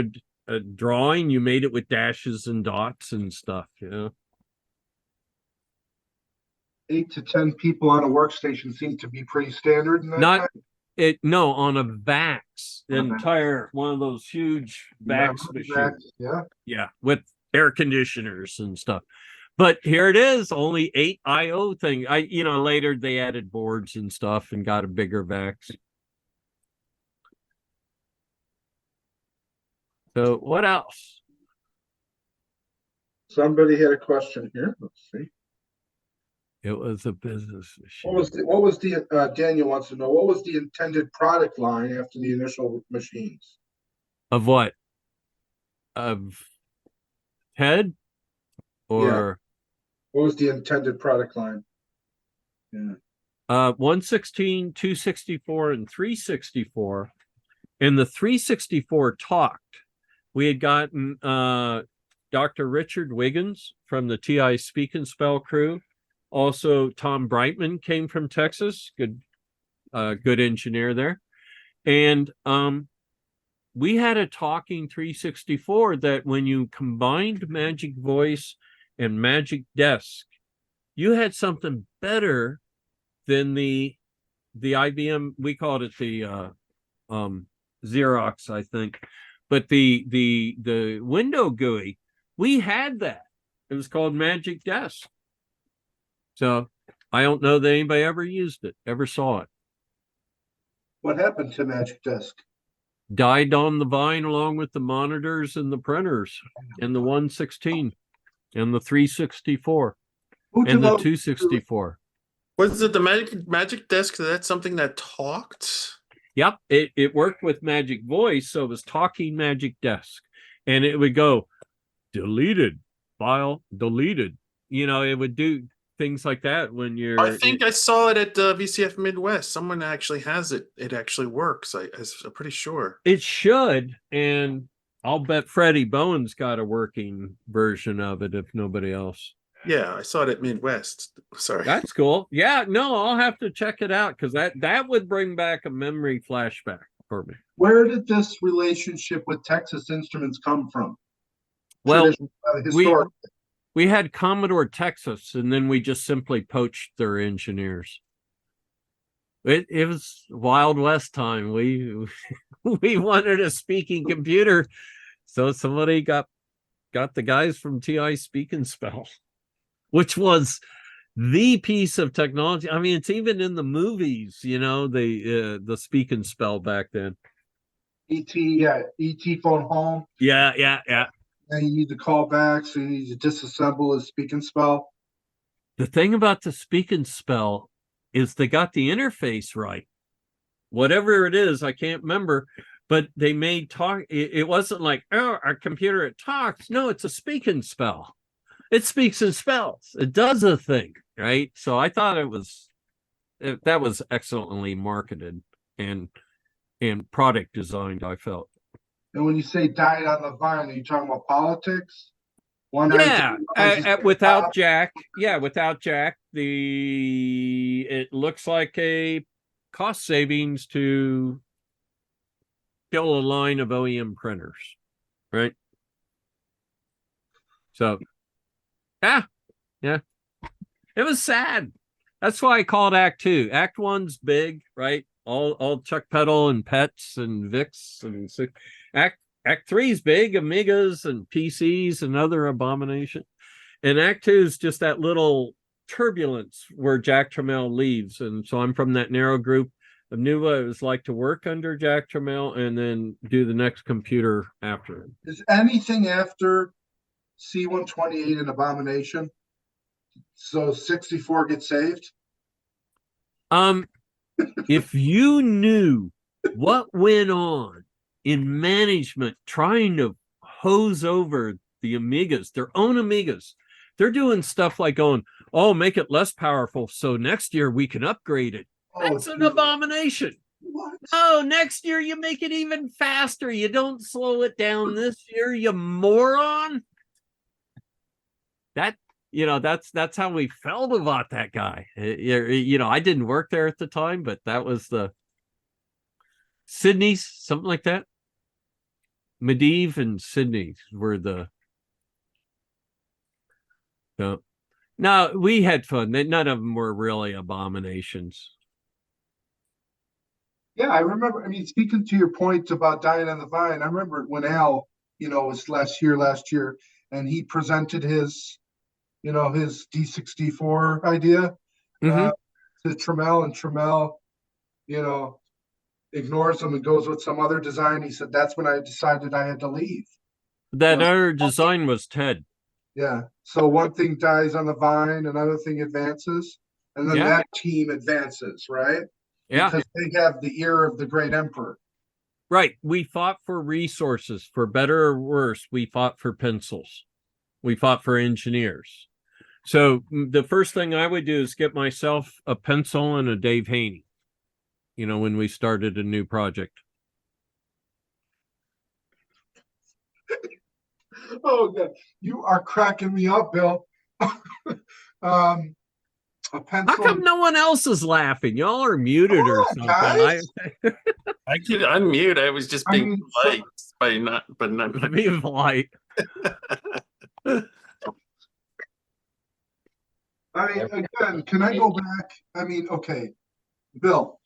[SPEAKER 2] a drawing, you made it with dashes and dots and stuff, you know.
[SPEAKER 1] 8 to 10 people on a workstation seems to be pretty standard in that
[SPEAKER 2] Not
[SPEAKER 1] time.
[SPEAKER 2] no, on a VAX, the
[SPEAKER 1] On a VAX.
[SPEAKER 2] entire one of those huge VAX machines.
[SPEAKER 1] Yeah.
[SPEAKER 2] Yeah, with air conditioners and stuff. But here it is, only 8 IO thing. Later they added boards and stuff and got a bigger VAX. So what else?
[SPEAKER 1] Somebody had a question here. Let's see.
[SPEAKER 2] It was a business machine.
[SPEAKER 1] What was the Daniel wants to know, what was the intended product line after the initial machines?
[SPEAKER 2] Of what? Of head? Or
[SPEAKER 1] What was the intended product line? Yeah.
[SPEAKER 2] 116, 264, and 364. And the 364 talked. We had gotten Dr. Richard Wiggins from the TI Speak and Spell crew. Also, Tom Brightman came from Texas. Good engineer there. And we had a talking 364 that when you combined Magic Voice and Magic Desk, you had something better than the IBM. We called it the Xerox, I think, but the window GUI, we had that. It was called Magic Desk. So I don't know that anybody ever used it, ever saw it.
[SPEAKER 1] What happened to Magic Desk?
[SPEAKER 2] Died on the vine along with the monitors and the printers and the 116 and the 364
[SPEAKER 1] Who
[SPEAKER 2] and the
[SPEAKER 1] developed-
[SPEAKER 2] 264.
[SPEAKER 3] Was it the Magic Desk? That's something that talked.
[SPEAKER 2] Yep, it worked with Magic Voice, so it was talking Magic Desk, and it would go deleted file deleted. You know, it would do things like that when you're.
[SPEAKER 3] I think I saw it at VCF Midwest. Someone actually has it. It actually works. I'm pretty sure.
[SPEAKER 2] It should, and I'll bet Freddie Bowen's got a working version of it if nobody else.
[SPEAKER 3] Yeah, I saw it at Midwest. Sorry.
[SPEAKER 2] That's cool. Yeah, no, I'll have to check it out because that would bring back a memory flashback for me.
[SPEAKER 1] Where did this relationship with Texas Instruments come from?
[SPEAKER 2] Well,
[SPEAKER 1] Historic.
[SPEAKER 2] we had Commodore Texas, and then we just simply poached their engineers. It was Wild West time. We wanted a speaking computer, so somebody got the guys from TI Speak and Spell, which was the piece of technology. I mean, it's even in the movies, you know, the Speak and Spell back then.
[SPEAKER 1] ET phone home.
[SPEAKER 2] Yeah.
[SPEAKER 1] And you need to call back, so you need to disassemble his Speak and Spell.
[SPEAKER 2] The thing about the Speak and Spell is they got the interface right. Whatever it is, I can't remember, but they made talk. It wasn't like, oh, our computer, it talks. No, it's a Speak and Spell. It speaks and spells. It does a thing, right? So I thought that was excellently marketed and product designed, I felt.
[SPEAKER 1] And when you say died on the vine, are you talking about politics?
[SPEAKER 2] Yeah, without Jack. Yeah, without Jack, it looks like a cost savings to kill a line of OEM printers, right? So, yeah, it was sad. That's why I call it Act Two. Act One's big, right? All Chuck Peddle and Pets and Vicks and so Act Three's big, Amigas and PCs and other abomination. And Act Two is just that little turbulence where Jack Tramiel leaves. And so I'm from that narrow group of knew what it was like to work under Jack Tramiel and then do the next computer after him.
[SPEAKER 1] Is anything after C128 an abomination? So 64 gets saved?
[SPEAKER 2] If you knew what went on in management trying to hose over the Amigas, their own Amigas, they're doing stuff like going, oh, make it less powerful so next year we can upgrade it. That's an abomination.
[SPEAKER 1] What?
[SPEAKER 2] Oh, next year you make it even faster. You don't slow it down this year, you moron. That's how we felt about that guy. I didn't work there at the time, but that was the Sydney's, something like that. Medivh and Sydney's were the. No, we had fun. None of them were really abominations.
[SPEAKER 1] Yeah, I remember. I mean, speaking to your point about dying on the vine, I remember when Al, was last year, and he presented his D64 idea to Tramiel, and Tramiel, ignores him and goes with some other design. He said, that's when I decided I had to leave.
[SPEAKER 2] That other design was Ted.
[SPEAKER 1] Yeah. So one thing dies on the vine, another thing advances, and then that team advances, right?
[SPEAKER 2] Yeah.
[SPEAKER 1] Because they have the ear of the great emperor.
[SPEAKER 2] Right. We fought for resources, for better or worse. We fought for pencils. We fought for engineers. So the first thing I would do is get myself a pencil and a Dave Haney, when we started a new project.
[SPEAKER 1] Oh, God. You are cracking me up, Bill. A pencil.
[SPEAKER 2] How come no one else is laughing? Y'all are muted or something.
[SPEAKER 1] Guys.
[SPEAKER 3] I could unmute. I was just being polite by not
[SPEAKER 2] being polite.
[SPEAKER 1] I mean, again, can I go back? I mean, okay, Bill,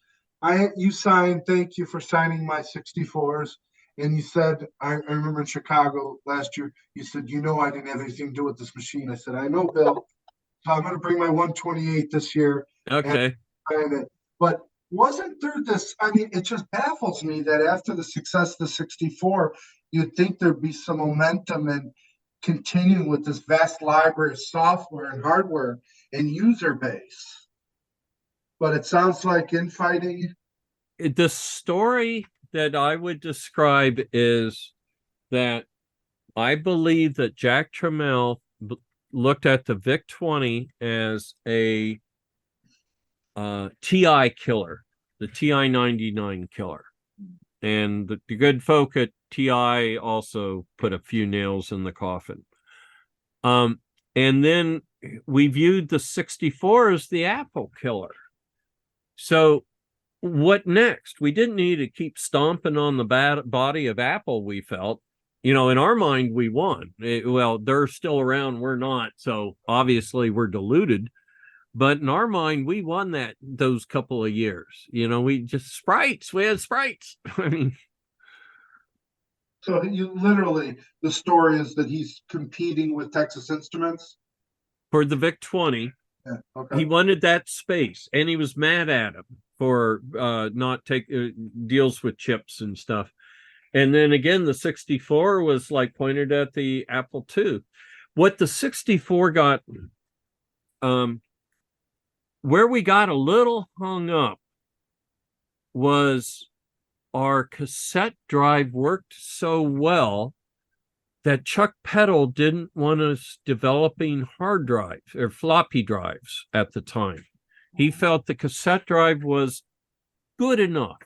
[SPEAKER 1] you signed, thank you for signing my 64s. And you said, I remember in Chicago last year, you said, I didn't have anything to do with this machine. I said, I know, Bill. So I'm going to bring my 128 this year.
[SPEAKER 2] Okay.
[SPEAKER 1] But wasn't there this, I mean, it just baffles me that after the success of the 64, you'd think there'd be some momentum and continuing with this vast library of software and hardware and user base. But it sounds like infighting.
[SPEAKER 2] The story that I would describe is that I believe that Jack Tramiel looked at the VIC-20 as a TI killer, the TI-99 killer. And the good folk at TI also put a few nails in the coffin. And then we viewed the 64 as the Apple killer. So what next? We didn't need to keep stomping on the body of Apple, we felt. In our mind, we won. Well, they're still around, we're not. So obviously we're deluded. But in our mind, we won those couple of years. We just sprites. We had sprites. I mean.
[SPEAKER 1] So you literally, the story is that he's competing with Texas Instruments?
[SPEAKER 2] For the VIC-20.
[SPEAKER 1] Yeah, okay.
[SPEAKER 2] He wanted that space, and he was mad at him for not deals with chips and stuff. And then again, the 64 was like pointed at the Apple II. What the 64 got, where we got a little hung up was our cassette drive worked so well that Chuck Peddle didn't want us developing hard drives or floppy drives at the time. He felt the cassette drive was good enough.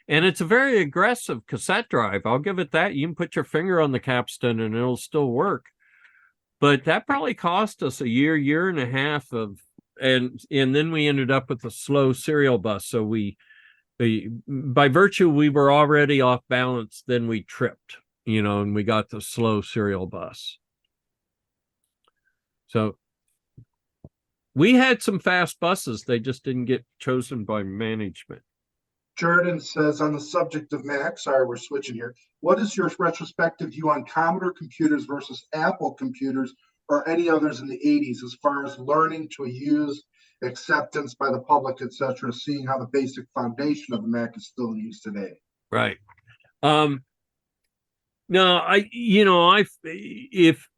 [SPEAKER 2] And it's a very aggressive cassette drive. I'll give it that. You can put your finger on the capstan and it'll still work. But that probably cost us a year and a half and then we ended up with a slow serial bus. So by virtue, we were already off balance. Then we tripped, and we got the slow serial bus. So We had some fast buses. They just didn't get chosen by management.
[SPEAKER 1] Jordan says, on the subject of Mac, sorry, we're switching here. What is your retrospective view on Commodore computers versus Apple computers or any others in the 80s as far as learning to use, acceptance by the public, etc., seeing how the basic foundation of the Mac is still in use today?
[SPEAKER 2] Right. No, if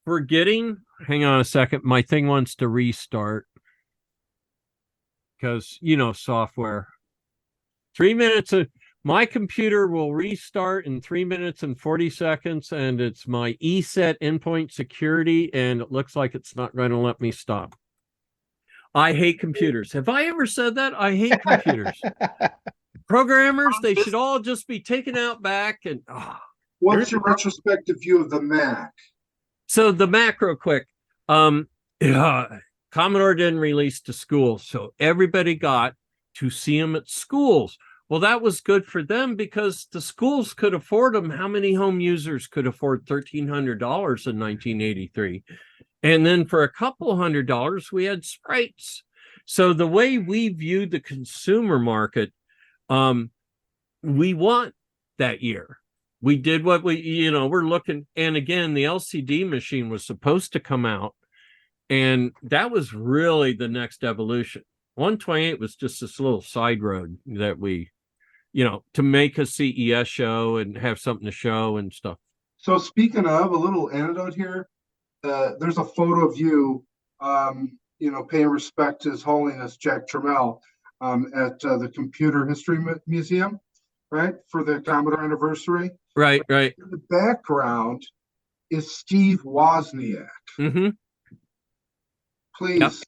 [SPEAKER 2] forgetting, hang on a second, my thing wants to restart because, software. 3 minutes of my computer will restart in 3 minutes and 40 seconds, and it's my ESET endpoint security, and it looks like it's not going to let me stop. I hate computers. Have I ever said that? I hate computers. Programmers, they should all just be taken out back and
[SPEAKER 1] What's your retrospective view of the Mac?
[SPEAKER 2] So the Mac real quick. Commodore didn't release to schools, so everybody got to see them at schools. Well, that was good for them because the schools could afford them. How many home users could afford $1,300 in 1983? And then for a couple $100, we had sprites. So the way we viewed the consumer market, we won that year. We did what we're looking. And again, the LCD machine was supposed to come out. And that was really the next evolution. 128 was just this little side road that we, to make a CES show and have something to show and stuff.
[SPEAKER 1] So speaking of, a little anecdote here, there's a photo of you, paying respect to His Holiness Jack Trammell at the Computer History Museum, right, for the Commodore anniversary.
[SPEAKER 2] Right.
[SPEAKER 1] In the background is Steve Wozniak.
[SPEAKER 2] Mm-hmm.
[SPEAKER 1] Please,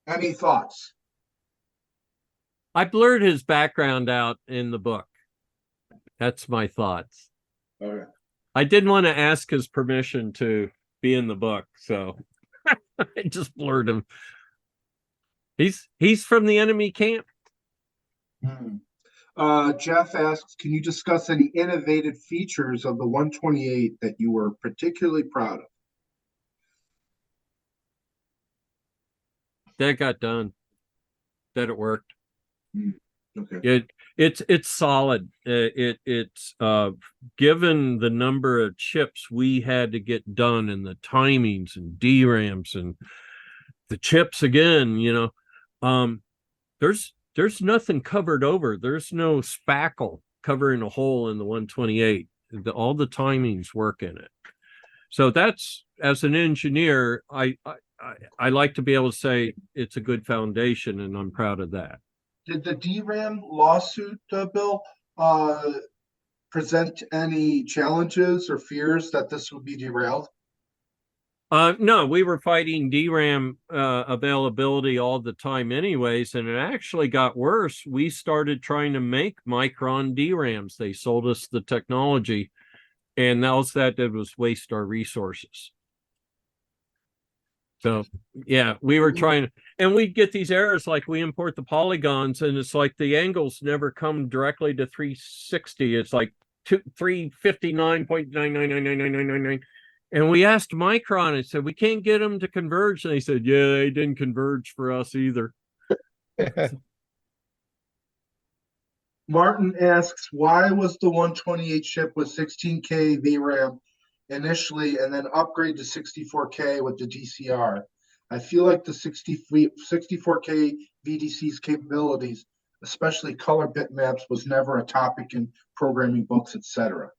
[SPEAKER 1] any thoughts?
[SPEAKER 2] I blurred his background out in the book. That's my thoughts.
[SPEAKER 1] Okay.
[SPEAKER 2] I didn't want to ask his permission to be in the book, so I just blurred him. He's from the enemy camp.
[SPEAKER 1] Jeff asks, can you discuss any innovative features of the 128 that you were particularly proud of?
[SPEAKER 2] That got done. That it worked.
[SPEAKER 1] Okay.
[SPEAKER 2] It's solid. It's given the number of chips we had to get done and the timings and DRAMs and the chips again, there's nothing covered over. There's no spackle covering a hole in the 128. All the timings work in it. So that's, as an engineer, I like to be able to say it's a good foundation, and I'm proud of that.
[SPEAKER 1] Did the DRAM lawsuit, Bill, present any challenges or fears that this would be derailed?
[SPEAKER 2] No, we were fighting DRAM availability all the time anyways, and it actually got worse. We started trying to make Micron DRAMs. They sold us the technology, and all that did was waste our resources. So, yeah, we were trying, and we'd get these errors like we import the polygons, and it's like the angles never come directly to 360. It's like 359.9999999. And we asked Micron, and said, we can't get them to converge. And they said, yeah, they didn't converge for us either.
[SPEAKER 1] Martin asks, why was the 128 shipped with 16K VRAM initially and then upgrade to 64K with the DCR? I feel like the 64K VDC's capabilities, especially color bitmaps, was never a topic in programming books, etc.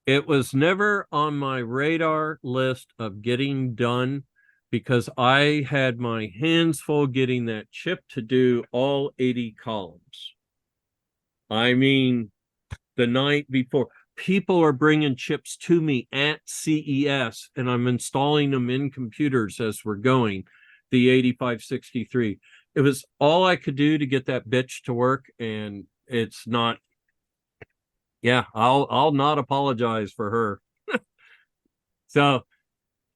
[SPEAKER 2] It was never on my radar list of getting done because I had my hands full getting that chip to do all 80 columns. I mean, the night before, people are bringing chips to me at CES, and I'm installing them in computers as we're going, the 8563. It was all I could do to get that bitch to work, and it's not. Yeah, I'll not apologize for her. So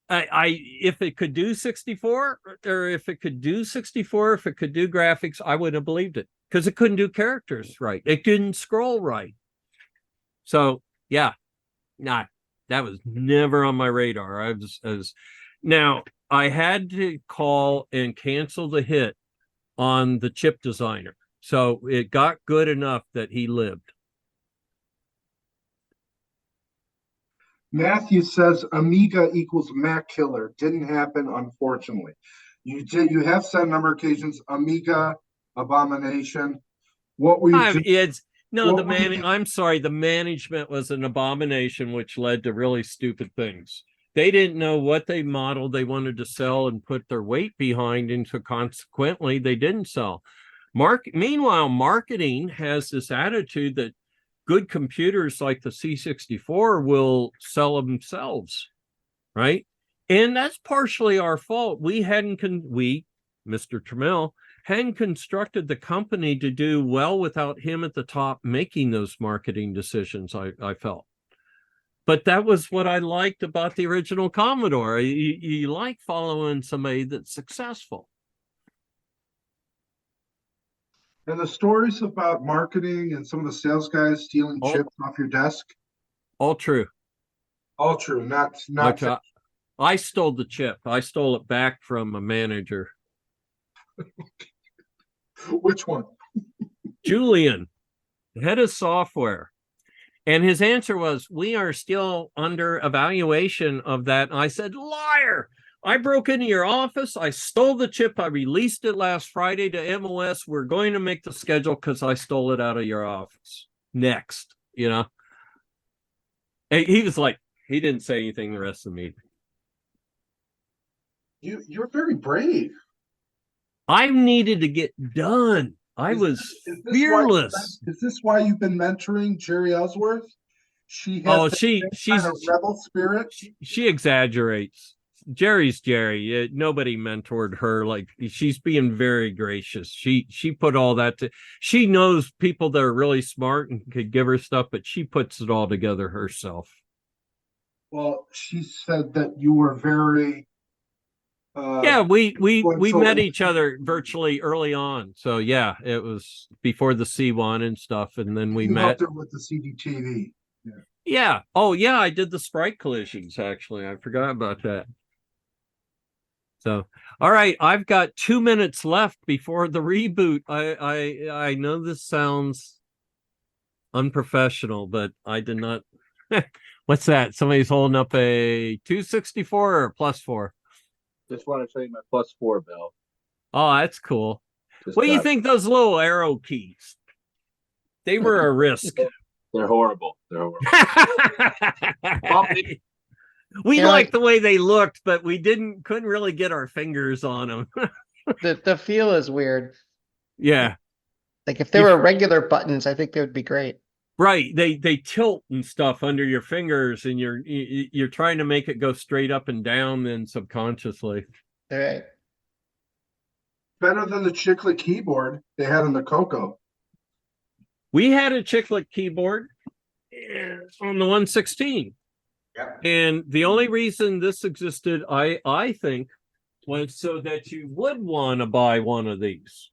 [SPEAKER 2] I if it could do 64, or if it could do 64, if it could do graphics, I would have believed it, because it couldn't do characters right. It couldn't scroll right. So yeah, nah, that was never on my radar. I was now I had to call and cancel the hit on the chip designer. So it got good enough that he lived.
[SPEAKER 1] Matthew says Amiga equals Mac killer. Didn't happen, unfortunately. You have said on a number of occasions Amiga abomination. What were you
[SPEAKER 2] It's no,
[SPEAKER 1] what were you-
[SPEAKER 2] I'm sorry, the management was an abomination, which led to really stupid things. They didn't know what they modeled they wanted to sell and put their weight behind, and so consequently they didn't sell. Meanwhile, marketing has this attitude that good computers like the C64 will sell themselves, right? And that's partially our fault. We, Mr. Trammell, hadn't constructed the company to do well without him at the top making those marketing decisions, I felt. But that was what I liked about the original Commodore. You like following somebody that's successful.
[SPEAKER 1] And the stories about marketing and some of the sales guys stealing
[SPEAKER 2] All-
[SPEAKER 1] chips off your desk?
[SPEAKER 2] All true.
[SPEAKER 1] All true. Not
[SPEAKER 2] I stole the chip. I stole it back from a manager.
[SPEAKER 1] which one?
[SPEAKER 2] Julian, head of software. And his answer was, we are still under evaluation of that. And I said, liar. I broke into your office. I stole the chip. I released it last Friday to MOS. We're going to make the schedule because I stole it out of your office. Next, And he was like, he didn't say anything the rest of the meeting.
[SPEAKER 1] You're very brave.
[SPEAKER 2] I needed to get done. I was fearless.
[SPEAKER 1] Is this why you've been mentoring Jerry Ellsworth? She has
[SPEAKER 2] Oh,
[SPEAKER 1] she's kind of rebel spirit.
[SPEAKER 2] She exaggerates. Jerry's Jerry. Nobody mentored her. Like, she's being very gracious. She put all that to. She knows people that are really smart and could give her stuff, but she puts it all together herself.
[SPEAKER 1] Well, she said that you were very.
[SPEAKER 2] Yeah, we met each other virtually early on. So yeah, it was before the C1 and stuff, and then we met.
[SPEAKER 1] Helped her with the CDTV.
[SPEAKER 2] Yeah. Oh yeah, I did the sprite collisions actually. I forgot about that. So, all right, I've got 2 minutes left before the reboot. I know this sounds unprofessional, but I did not. What's that? Somebody's holding up a 264 or a +4?
[SPEAKER 6] Just want to show you my +4, Bill.
[SPEAKER 2] Oh, that's cool.
[SPEAKER 6] Just
[SPEAKER 2] What do you
[SPEAKER 6] got-
[SPEAKER 2] think those little arrow keys? They were a risk.
[SPEAKER 6] They're horrible. They're horrible.
[SPEAKER 2] We
[SPEAKER 5] You know,
[SPEAKER 2] liked the way they looked, but we couldn't really get our fingers on them.
[SPEAKER 5] The feel is weird.
[SPEAKER 2] Yeah,
[SPEAKER 5] Like if they were regular buttons, I think they would be great.
[SPEAKER 2] right. They tilt and stuff under your fingers, and you're trying to make it go straight up and down, then subconsciously.
[SPEAKER 5] All right.
[SPEAKER 1] Better than the chiclet keyboard they had on the Coco.
[SPEAKER 2] We had a chiclet keyboard on the 116.
[SPEAKER 4] Yeah.
[SPEAKER 2] And the only reason this existed, I think, was so that you would want to buy one of these.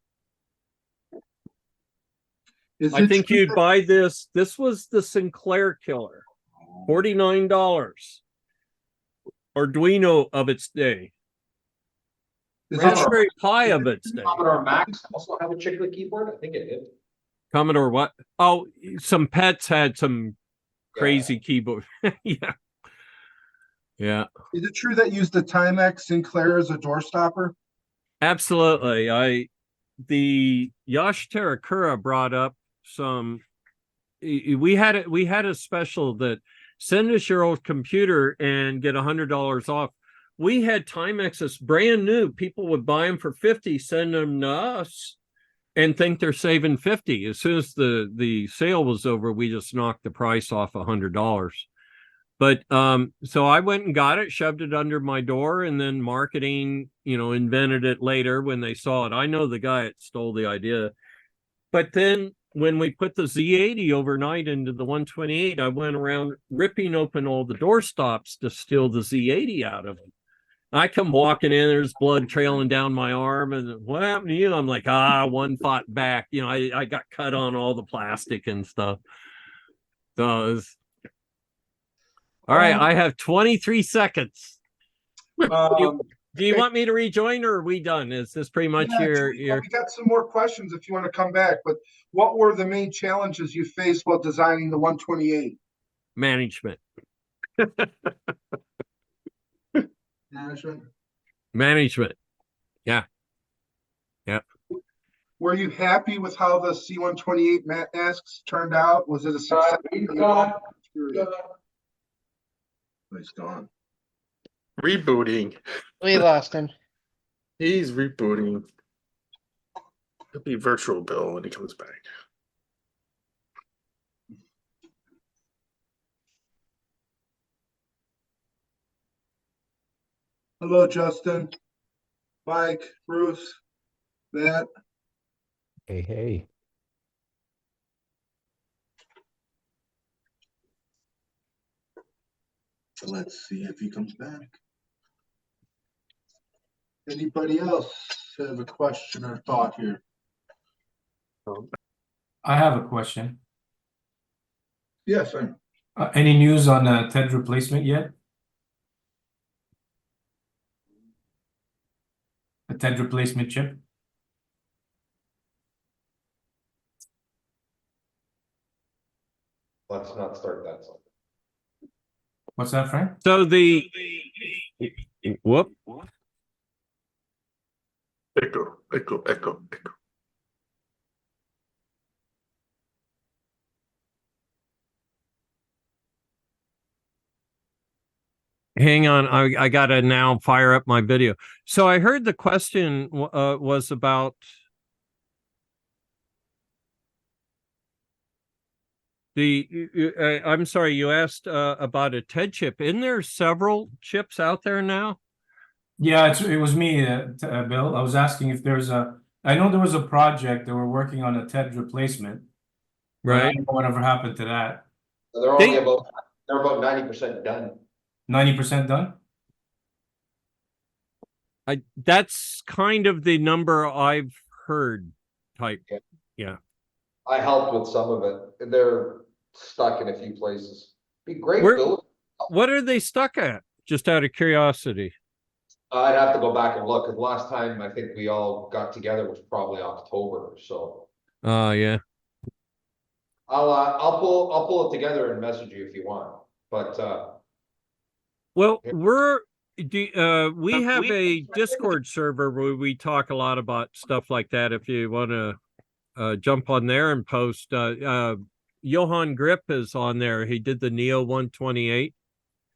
[SPEAKER 2] I think you'd buy this. This was the Sinclair killer. $49. Arduino of its day. Raspberry Pi of its day.
[SPEAKER 4] Commodore Max also have a chiclet keyboard? I think it did.
[SPEAKER 2] Commodore what? Oh, some pets had some crazy keyboard. Yeah. Yeah.
[SPEAKER 1] Is it true that used the Timex Sinclair as a door stopper?
[SPEAKER 2] Absolutely. The Yash Terakura brought up some. We had a special that send us your old computer and get $100 off. We had Timexes brand new. People would buy them for 50, send them to us, and think they're saving 50. As soon as the sale was over, we just knocked the price off $100. But so I went and got it, shoved it under my door, and then marketing, invented it later when they saw it. I know the guy that stole the idea. But then when we put the Z80 overnight into the 128, I went around ripping open all the door stops to steal the Z80 out of it. I come walking in, there's blood trailing down my arm, and what happened to you? I'm like, one fought back. I got cut on all the plastic and stuff. So it was... All right, I have 23 seconds.
[SPEAKER 1] Um,
[SPEAKER 2] Do you want me to rejoin or are we done? Is this pretty much
[SPEAKER 1] Yeah,
[SPEAKER 2] your
[SPEAKER 1] we got some more questions if you want to come back, but what were the main challenges you faced while designing the 128?
[SPEAKER 2] management?
[SPEAKER 1] Management.
[SPEAKER 2] Management. Yeah.
[SPEAKER 1] Were you happy with how the C128 masks turned out? Was it a success?
[SPEAKER 4] He's gone.
[SPEAKER 1] He's gone.
[SPEAKER 3] Rebooting.
[SPEAKER 5] We lost him.
[SPEAKER 3] He's rebooting. It'll be virtual Bill when he comes back.
[SPEAKER 1] Hello, Justin, Mike, Bruce, Matt.
[SPEAKER 7] Hey, hey.
[SPEAKER 1] Let's see if he comes back. Anybody else have a question or thought here?
[SPEAKER 8] I have a question.
[SPEAKER 1] Yes, sir.
[SPEAKER 8] Any news on TED replacement yet? A TED replacement chip?
[SPEAKER 4] Let's not start that.
[SPEAKER 8] What's that, Frank?
[SPEAKER 2] So the whoop.
[SPEAKER 3] Echo.
[SPEAKER 2] Hang on, I gotta now fire up my video. So I heard the question was about I'm sorry, you asked about a TED chip. Isn't there several chips out there now?
[SPEAKER 8] Yeah, it was me, Bill. I was asking if there's I know there was a project that we're working on a TED replacement. But I
[SPEAKER 2] Right.
[SPEAKER 8] don't know whatever happened to that.
[SPEAKER 4] They're only about 90% done.
[SPEAKER 8] 90% done?
[SPEAKER 2] That's kind of the number I've heard type. Yeah.
[SPEAKER 4] I helped with some of it. They're stuck in a few places. Be great,
[SPEAKER 2] Where-
[SPEAKER 4] Bill.
[SPEAKER 2] What are they stuck at? Just out of curiosity.
[SPEAKER 4] I'd have to go back and look. 'Cause last time I think we all got together was probably October. So
[SPEAKER 2] Yeah.
[SPEAKER 4] I'll pull it together and message you if you want. But
[SPEAKER 2] Well, we have a Discord server where we talk a lot about stuff like that. If you want to jump on there and post, Johan Grip is on there. He did the Neo 128.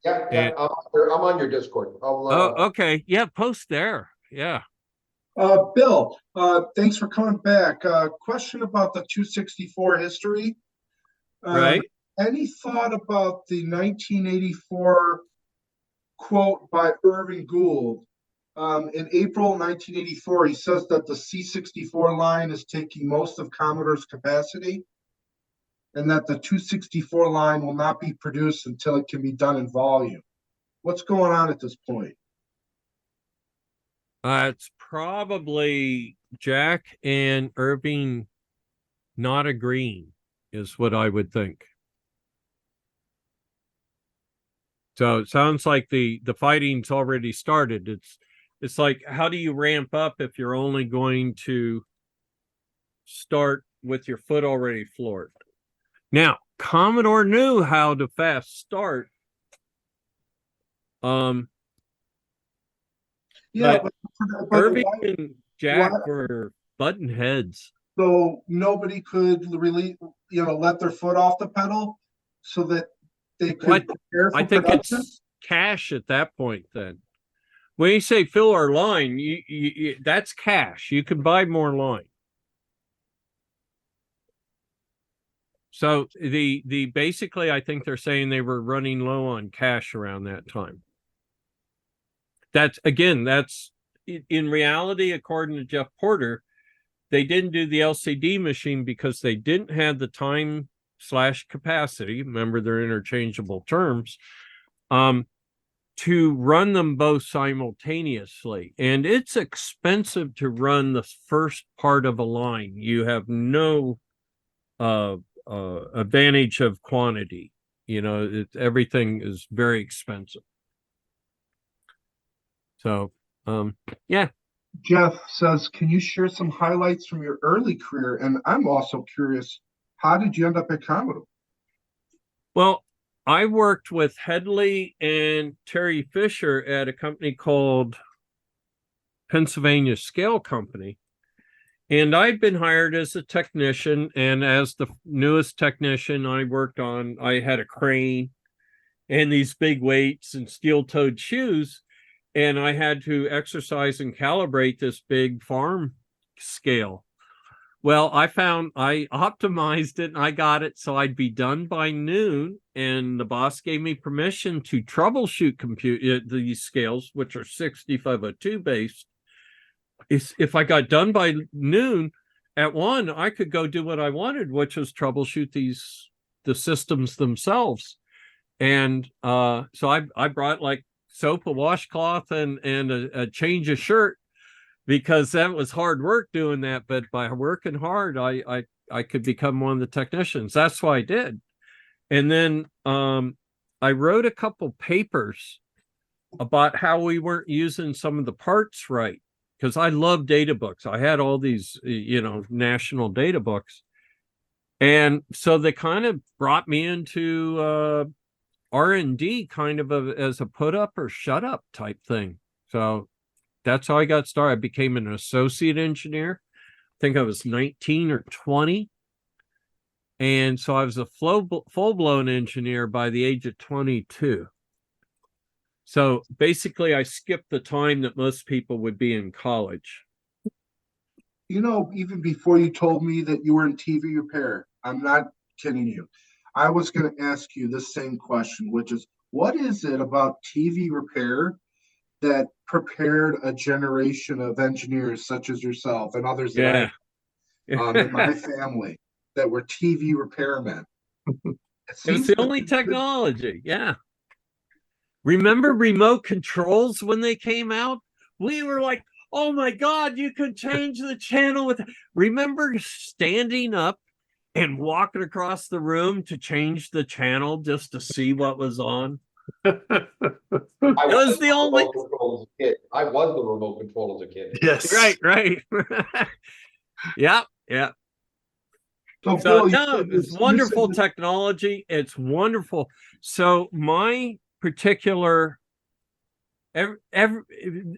[SPEAKER 4] yeah, I'm on your Discord.
[SPEAKER 2] Oh, okay. Yeah, post there. Yeah.
[SPEAKER 1] Bill, thanks for coming back. Question about the 264 history.
[SPEAKER 2] Right.
[SPEAKER 1] Any thought about the 1984 quote by Irving Gould? In April 1984, he says that the C64 line is taking most of Commodore's capacity and that the 264 line will not be produced until it can be done in volume. What's going on at this point?
[SPEAKER 2] It's probably Jack and Irving not agreeing is what I would think. So it sounds like the fighting's already started. It's like, how do you ramp up if you're only going to start with your foot already floored? Now, Commodore knew how to fast start.
[SPEAKER 1] Yeah,
[SPEAKER 2] But
[SPEAKER 1] but
[SPEAKER 2] Irving
[SPEAKER 1] why-
[SPEAKER 2] and Jack
[SPEAKER 1] why-
[SPEAKER 2] were button heads.
[SPEAKER 1] so nobody could really, let their foot off the pedal so that they could prepare for
[SPEAKER 2] I think
[SPEAKER 1] production?
[SPEAKER 2] it's cash at that point then. When you say fill our line, you that's cash. You can buy more line. So the basically, I think they're saying they were running low on cash around that time. That's in reality, according to Jeff Porter, they didn't do the LCD machine because they didn't have the time/capacity. Remember, they're interchangeable terms. To run them both simultaneously. And it's expensive to run the first part of a line. You have no advantage of quantity. Everything is very expensive. So Yeah.
[SPEAKER 1] Jeff says, can you share some highlights from your early career? And I'm also curious, how did you end up at Commodore?
[SPEAKER 2] Well, I worked with Headley and Terry Fisher at a company called Pennsylvania Scale Company. And I'd been hired as a technician, and as the newest technician, I had a crane and these big weights and steel-toed shoes, and I had to exercise and calibrate this big farm scale. Well, I optimized it and I got it so I'd be done by noon, and the boss gave me permission to troubleshoot these scales, which are 6502 based. If I got done by noon at 1, I could go do what I wanted, which was troubleshoot the systems themselves. And so I brought like soap, a washcloth, and a change of shirt, because that was hard work doing that. But by working hard, I could become one of the technicians. That's what I did. And then I wrote a couple papers about how we weren't using some of the parts right, because I love data books. I had all these, national data books. And so they kind of brought me into R&D kind of as a put up or shut up type thing. So that's how I got started. I became an associate engineer. I think I was 19 or 20. And so I was a full-blown engineer by the age of 22. So basically, I skipped the time that most people would be in college.
[SPEAKER 1] Even before you told me that you were in TV repair, I'm not kidding you. I was going to ask you this same question, which is, what is it about TV repair that prepared a generation of engineers such as yourself and others that in my family that were TV repairmen?
[SPEAKER 2] It was the only technology. Yeah. Remember remote controls when they came out? We were like, oh my God, you could change the channel with. Remember standing up and walking across the room to change the channel just to see what was on?
[SPEAKER 4] I
[SPEAKER 2] was the only.
[SPEAKER 4] I was the remote control as a kid.
[SPEAKER 3] Yes.
[SPEAKER 2] Right. Yeah.
[SPEAKER 1] So,
[SPEAKER 2] So
[SPEAKER 1] Bill,
[SPEAKER 2] no, it's wonderful technology. It's wonderful. So my particular,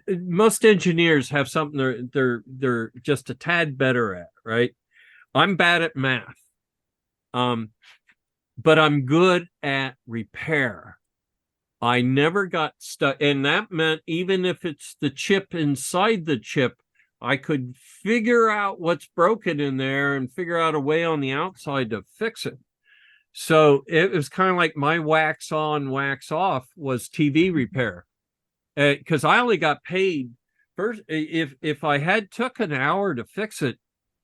[SPEAKER 2] most engineers have something they're just a tad better at, right? I'm bad at math, but I'm good at repair. I never got stuck, and that meant even if it's the chip inside the chip, I could figure out what's broken in there and figure out a way on the outside to fix it. So it was kind of like my wax on, wax off was TV repair, because I only got paid first. If I had took an hour to fix it,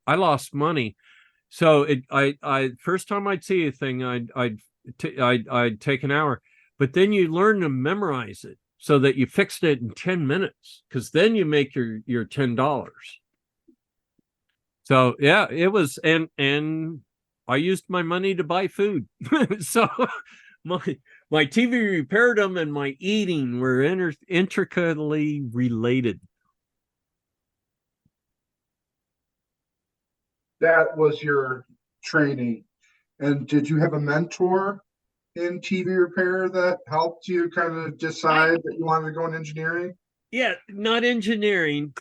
[SPEAKER 2] I lost money. So I first time I'd see a thing, I'd take an hour, but then you learn to memorize it so that you fixed it in 10 minutes, because then you make your $10. So yeah, it was, and I used my money to buy food. So my TV repaired them, and my eating were intricately related.
[SPEAKER 1] That was your training. And did you have a mentor in TV repair that helped you kind of decide that you wanted to go in engineering?
[SPEAKER 2] Yeah, not engineering.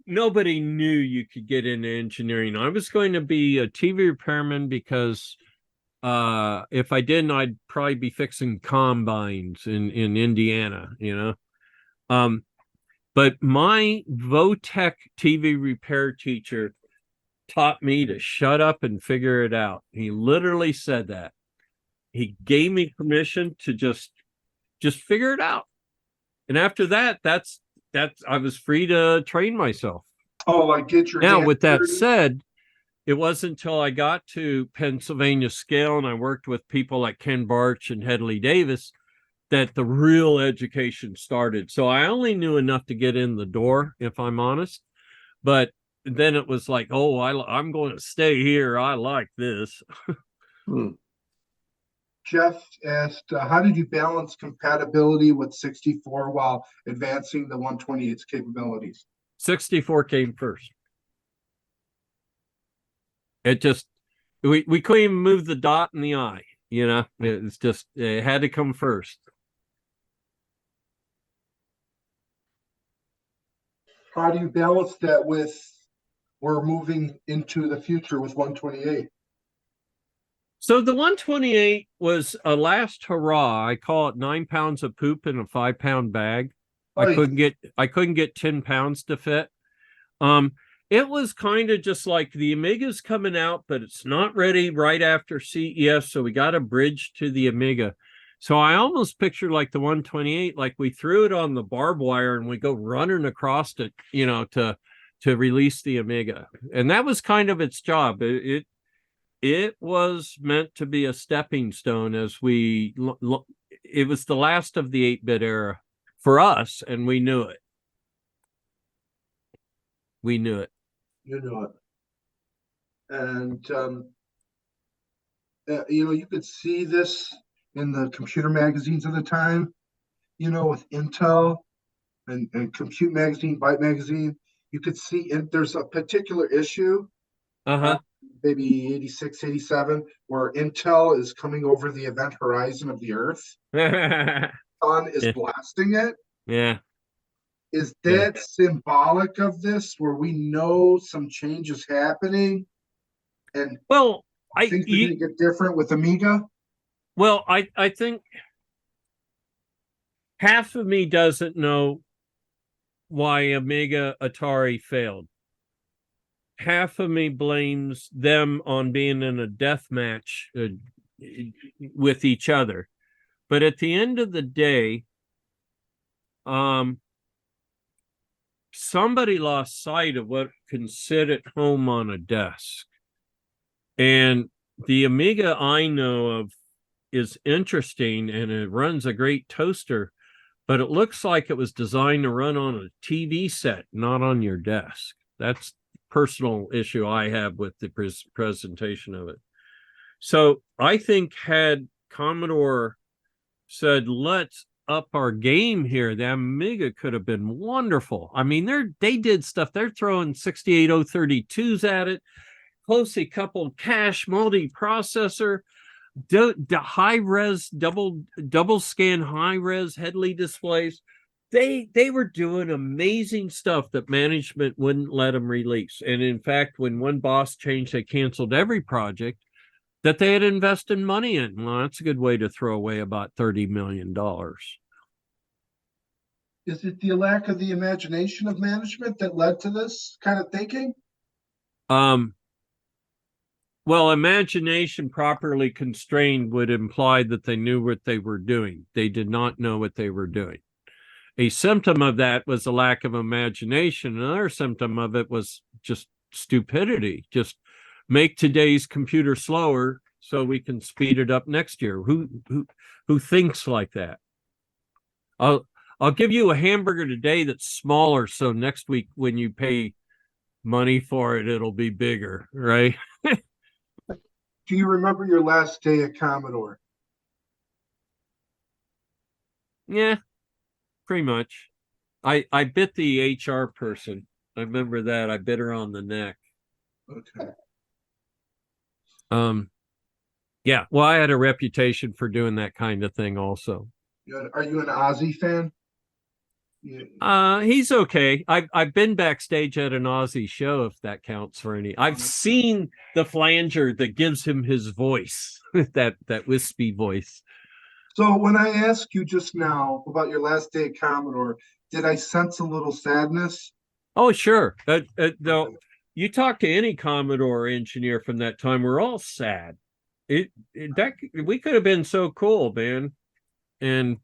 [SPEAKER 2] Nobody knew you could get into engineering. I was going to be a TV repairman because if I didn't, I'd probably be fixing combines in Indiana, But my Votech TV repair teacher taught me to shut up and figure it out. He literally said that. He gave me permission to just figure it out. And after that, that's I was free to train myself.
[SPEAKER 1] Oh, like get your
[SPEAKER 2] Now,
[SPEAKER 1] hands
[SPEAKER 2] with that
[SPEAKER 1] dirty?
[SPEAKER 2] said, it wasn't until I got to Pennsylvania Scale and I worked with people like Ken Barch and Headley Davis that the real education started. So I only knew enough to get in the door, if I'm honest. But then it was like, oh, I'm going to stay here. I like this.
[SPEAKER 1] Jeff asked, how did you balance compatibility with 64 while advancing the 128's capabilities?
[SPEAKER 2] 64 came first. It just we couldn't even move the dot and the I, you know. It's just it had to come first.
[SPEAKER 1] How do you balance that with we're moving into the future with 128?
[SPEAKER 2] So the 128 was a last hurrah. I call it 9 pounds of poop in a 5-pound bag. I
[SPEAKER 1] Right.
[SPEAKER 2] couldn't get 10 pounds to fit. It was kind of just like the Amiga's coming out, but it's not ready right after CES, so we got a bridge to the Amiga. So I almost pictured like the 128, like we threw it on the barbed wire and we go running across it, you know, to release the Amiga. And that was kind of its job. It was meant to be a stepping stone as it was the last of the 8-bit era for us, and we knew it. We knew it.
[SPEAKER 1] You know it. And, you know, you could see this in the computer magazines of the time, you know, with Intel and Compute Magazine, Byte Magazine. You could see there's a particular issue,
[SPEAKER 2] Uh-huh.
[SPEAKER 1] maybe 86, 87, where Intel is coming over the event horizon of the Earth. Sun is
[SPEAKER 2] Yeah.
[SPEAKER 1] blasting it.
[SPEAKER 2] Yeah.
[SPEAKER 1] Is
[SPEAKER 2] Yeah.
[SPEAKER 1] that symbolic of this, where we know some change is happening and
[SPEAKER 2] Well,
[SPEAKER 1] things are going to get different with Amiga?
[SPEAKER 2] Well, I think half of me doesn't know why Amiga Atari failed. Half of me blames them on being in a death match with each other. But at the end of the day, somebody lost sight of what can sit at home on a desk. And the Amiga I know of is interesting and it runs a great toaster, but it looks like it was designed to run on a TV set, not on your desk. That's the personal issue I have with the presentation of it. So I think had Commodore said, let's up our game here, the Amiga could have been wonderful. I mean, they did stuff. They're throwing 68032s at it, closely coupled cache multi-processor, the high res double scan high res Headley displays. They were doing amazing stuff that management wouldn't let them release. And in fact, when one boss changed, they canceled every project that they had invested money in. Well, that's a good way to throw away about $30 million.
[SPEAKER 1] Is it the lack of the imagination of management that led to this kind of thinking?
[SPEAKER 2] Well, imagination properly constrained would imply that they knew what they were doing. They did not know what they were doing. A symptom of that was a lack of imagination. Another symptom of it was just stupidity. Just make today's computer slower so we can speed it up next year. Who thinks like that? I'll give you a hamburger today that's smaller, so next week when you pay money for it, it'll be bigger, right?
[SPEAKER 1] Do you remember your last day at Commodore?
[SPEAKER 2] Yeah, pretty much. I bit the HR person. I remember that. I bit her on the neck.
[SPEAKER 1] Okay.
[SPEAKER 2] Yeah, well, I had a reputation for doing that kind of thing also.
[SPEAKER 1] Are you an Ozzy fan? Yeah.
[SPEAKER 2] He's okay. I've been backstage at an Aussie show, if that counts for any. I've seen the flanger that gives him his voice, that wispy voice.
[SPEAKER 1] So when I asked you just now about your last day at Commodore, did I sense a little sadness?
[SPEAKER 2] Oh, sure. Though you talk to any Commodore engineer from that time, we're all sad. We could have been so cool, man, and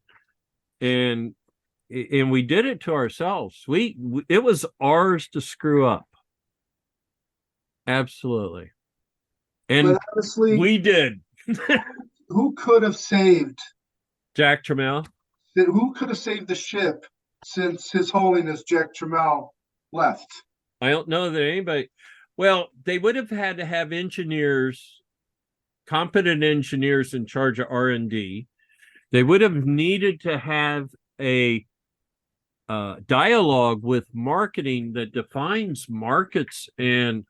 [SPEAKER 2] we did it to ourselves. It was ours to screw up. Absolutely. And
[SPEAKER 1] but honestly,
[SPEAKER 2] we did.
[SPEAKER 1] Who could have saved
[SPEAKER 2] Jack Trammell?
[SPEAKER 1] Who could have saved the ship since His Holiness Jack Trammell left?
[SPEAKER 2] I don't know that anybody. Well, they would have had to have engineers competent engineers in charge of R&D. They would have needed to have a dialogue with marketing that defines markets and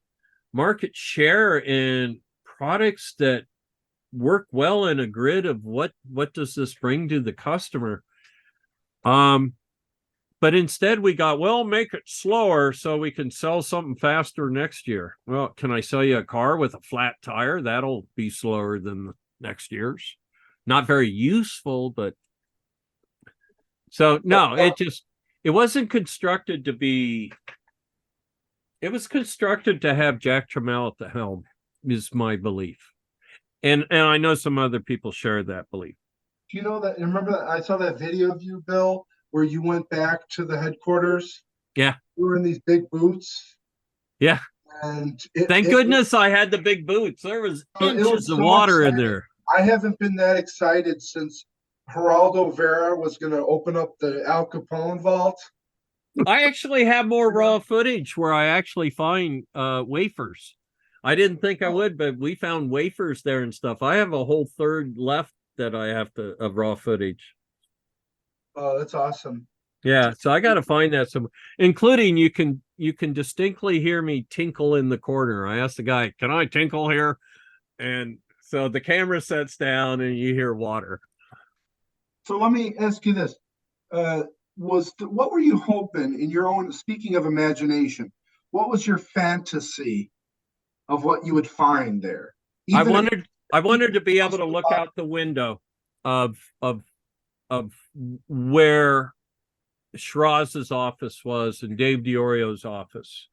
[SPEAKER 2] market share and products that work well in a grid of what does this bring to the customer. But instead we got, well, make it slower so we can sell something faster next year. Well, can I sell you a car with a flat tire? That'll be slower than the next year's. Not very useful, but so no, it wasn't constructed to be, it was constructed to have Jack Trammell at the helm, is my belief. And I know some other people share that belief.
[SPEAKER 1] Do you know that? Remember that I saw that video of you, Bill, where you went back to the headquarters?
[SPEAKER 2] Yeah.
[SPEAKER 1] You were in these big boots.
[SPEAKER 2] Yeah.
[SPEAKER 1] And
[SPEAKER 2] Thank goodness I had the big boots. There was
[SPEAKER 1] it
[SPEAKER 2] inches
[SPEAKER 1] was
[SPEAKER 2] of
[SPEAKER 1] so
[SPEAKER 2] water in
[SPEAKER 1] exciting.
[SPEAKER 2] there.
[SPEAKER 1] I haven't been that excited since Geraldo Vera was going to open up the Al Capone vault.
[SPEAKER 2] I actually have more raw footage where I actually find wafers. I didn't think I would, but we found wafers there and stuff. I have a whole third left that I have to of raw footage.
[SPEAKER 1] Oh, that's awesome.
[SPEAKER 2] Yeah, so I got to find that some, including you can distinctly hear me tinkle in the corner. I asked the guy, "Can I tinkle here?" And so the camera sets down and you hear water.
[SPEAKER 1] So let me ask you this. What were you hoping in your own, speaking of imagination, what was your fantasy of what you would find there?
[SPEAKER 2] I wanted to be able to look out the window of where Schraz's office was and Dave DiOrio's office.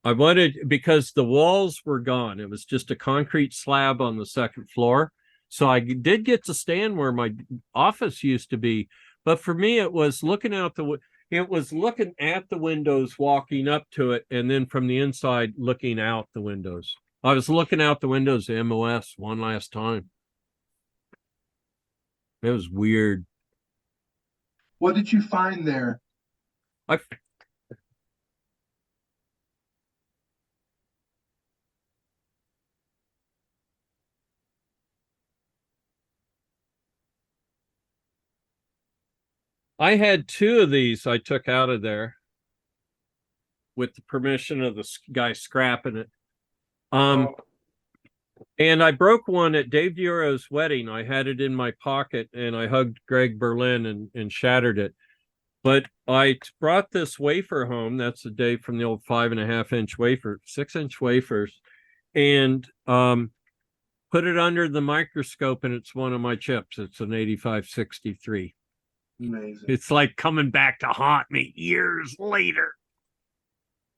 [SPEAKER 2] I wanted, because the walls were gone. It was just a concrete slab on the second floor. So I did get to stand where my office used to be. But for me, it was looking at the windows, walking up to it, and then from the inside, looking out the windows. I was looking out the windows of MOS one last time. It was weird.
[SPEAKER 1] What did you find there?
[SPEAKER 2] I had two of these I took out of there with the permission of the guy scrapping it. And I broke one at Dave DiOrio's wedding. I had it in my pocket and I hugged Greg Berlin and shattered it. But I brought this wafer home. That's a day from the old 5.5-inch wafer, 6-inch wafers, and put it under the microscope, and it's one of my chips. It's an 8563.
[SPEAKER 1] Amazing.
[SPEAKER 2] It's like coming back to haunt me years later.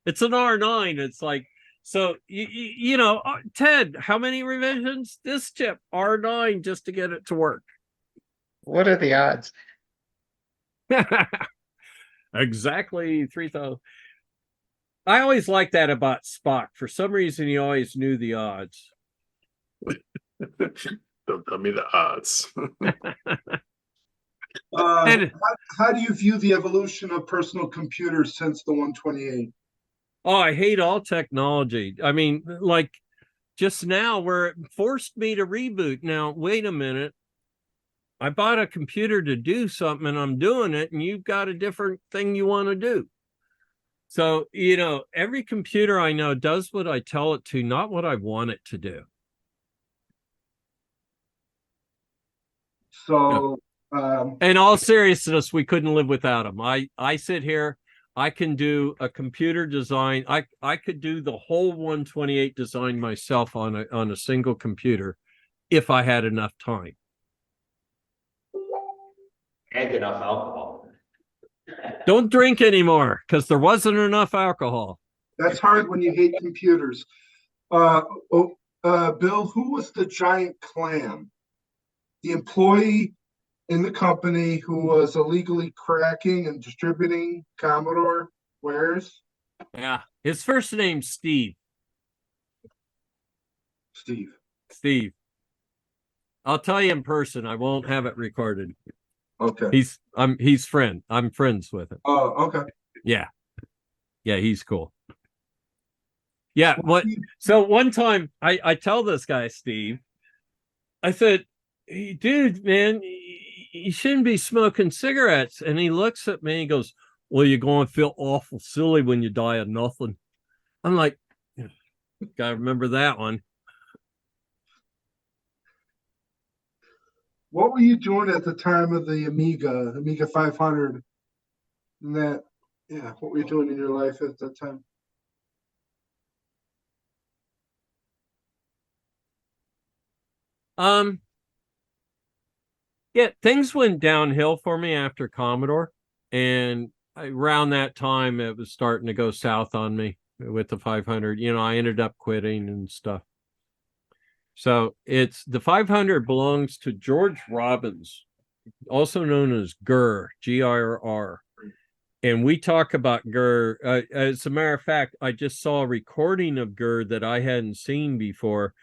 [SPEAKER 2] It's an R9. It's like, so, you know, Ted, how many revisions? This chip, R9, just to get it to work.
[SPEAKER 5] What are the odds?
[SPEAKER 2] Exactly 3,000. I always liked that about Spock. For some reason, he always knew the odds.
[SPEAKER 3] Don't tell me the odds.
[SPEAKER 1] How do you view the evolution of personal computers since the 128?
[SPEAKER 2] Oh, I hate all technology. I mean, like just now where it forced me to reboot. Now, wait a minute. I bought a computer to do something and I'm doing it, and you've got a different thing you want to do. So, you know, every computer I know does what I tell it to, not what I want it to do.
[SPEAKER 1] So,
[SPEAKER 2] in all seriousness, we couldn't live without them. I sit here, I can do a computer design. I could do the whole 128 design myself on a single computer if I had enough time.
[SPEAKER 4] And enough alcohol.
[SPEAKER 2] Don't drink anymore because there wasn't enough alcohol.
[SPEAKER 1] that's hard when you hate computers. Bill, who was the giant clam? The employee in the company who was illegally cracking and distributing Commodore wares?
[SPEAKER 2] Yeah. His first name's Steve.
[SPEAKER 1] Steve.
[SPEAKER 2] I'll tell you in person. I won't have it recorded.
[SPEAKER 1] Okay.
[SPEAKER 2] I'm friends with him.
[SPEAKER 1] Oh, okay.
[SPEAKER 2] Yeah, he's cool. Yeah, so one time I tell this guy, Steve, I said, "Hey, dude, man, you shouldn't be smoking cigarettes." And he looks at me and goes, "Well, you're going to feel awful silly when you die of nothing." I'm like, gotta remember that one.
[SPEAKER 1] What were you doing at the time of the Amiga 500? And that, yeah, what were you doing in your life at that time?
[SPEAKER 2] Um, yeah, things went downhill for me after Commodore, and around that time it was starting to go south on me with the 500. I ended up quitting and stuff. So it's the 500 belongs to George Robbins, also known as GIR, GIR. And we talk about GIR. As a matter of fact, I just saw a recording of GIR that I hadn't seen before,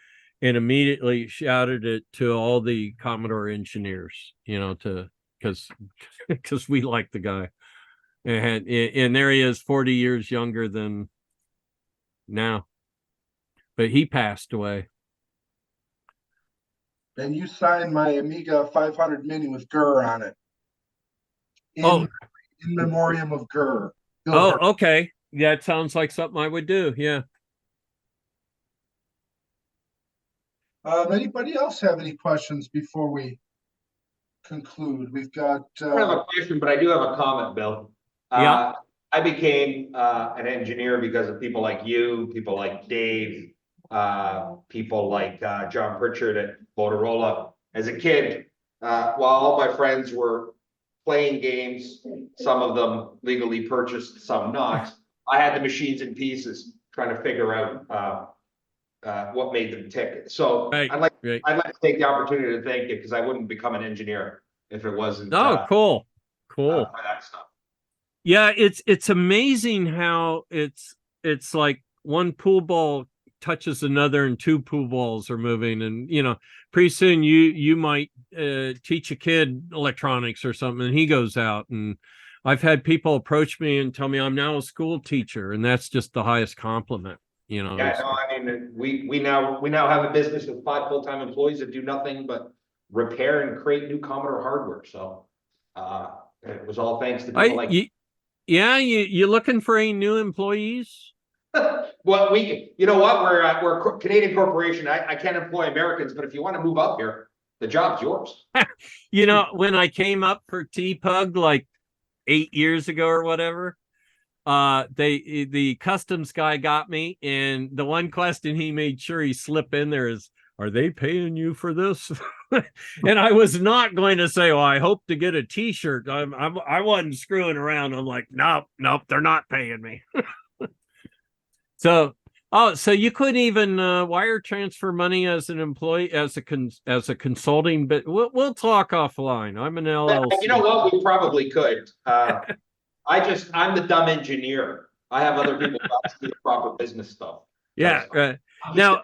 [SPEAKER 2] and immediately shouted it to all the Commodore engineers, because we like the guy. And there he is, 40 years younger than now. But he passed away.
[SPEAKER 1] And you signed my Amiga 500 Mini with GIR on it.
[SPEAKER 2] Oh.
[SPEAKER 1] In memoriam of GIR.
[SPEAKER 2] Oh, okay. Yeah, it sounds like something I would do. Yeah.
[SPEAKER 1] Anybody else have any questions before we conclude? We've got.
[SPEAKER 4] I don't have a question, but I do have a comment, Bill.
[SPEAKER 2] Yeah.
[SPEAKER 4] I became an engineer because of people like you, people like Dave, people like John Pritchard at Motorola. As a kid, while all my friends were playing games, some of them legally purchased, some not, I had the machines in pieces trying to figure out what made them tick. So
[SPEAKER 2] Right,
[SPEAKER 4] I'd like
[SPEAKER 2] right.
[SPEAKER 4] to take the opportunity to thank you, because I wouldn't become an engineer if it wasn't
[SPEAKER 2] Oh, cool. Cool.
[SPEAKER 4] for that stuff.
[SPEAKER 2] Yeah, it's amazing how it's like one pool ball touches another and two pool balls are moving, and pretty soon you might teach a kid electronics or something and he goes out. And I've had people approach me and tell me I'm now a school teacher, and that's just the highest compliment.
[SPEAKER 4] Yeah, no, I mean, we now have a business with 5 full-time employees that do nothing but repair and create new Commodore hardware. So it was all thanks to people like
[SPEAKER 2] you looking for any new employees?
[SPEAKER 4] well, you know what, we're a Canadian corporation. I can't employ Americans, but if you want to move up here, the job's yours.
[SPEAKER 2] When I came up for TPUG like 8 years ago or whatever, the customs guy got me, and the one question he made sure he slip in there is, "Are they paying you for this?" And I was not going to say, "Well, I hope to get a t-shirt." I wasn't screwing around. I'm like, nope, they're not paying me. So you couldn't even wire transfer money as an employee, as a consulting, but we'll talk offline. I'm an LLC.
[SPEAKER 4] You know what, we probably could. I'm the dumb engineer. I have other people who ask me the proper business stuff.
[SPEAKER 2] Yeah. Now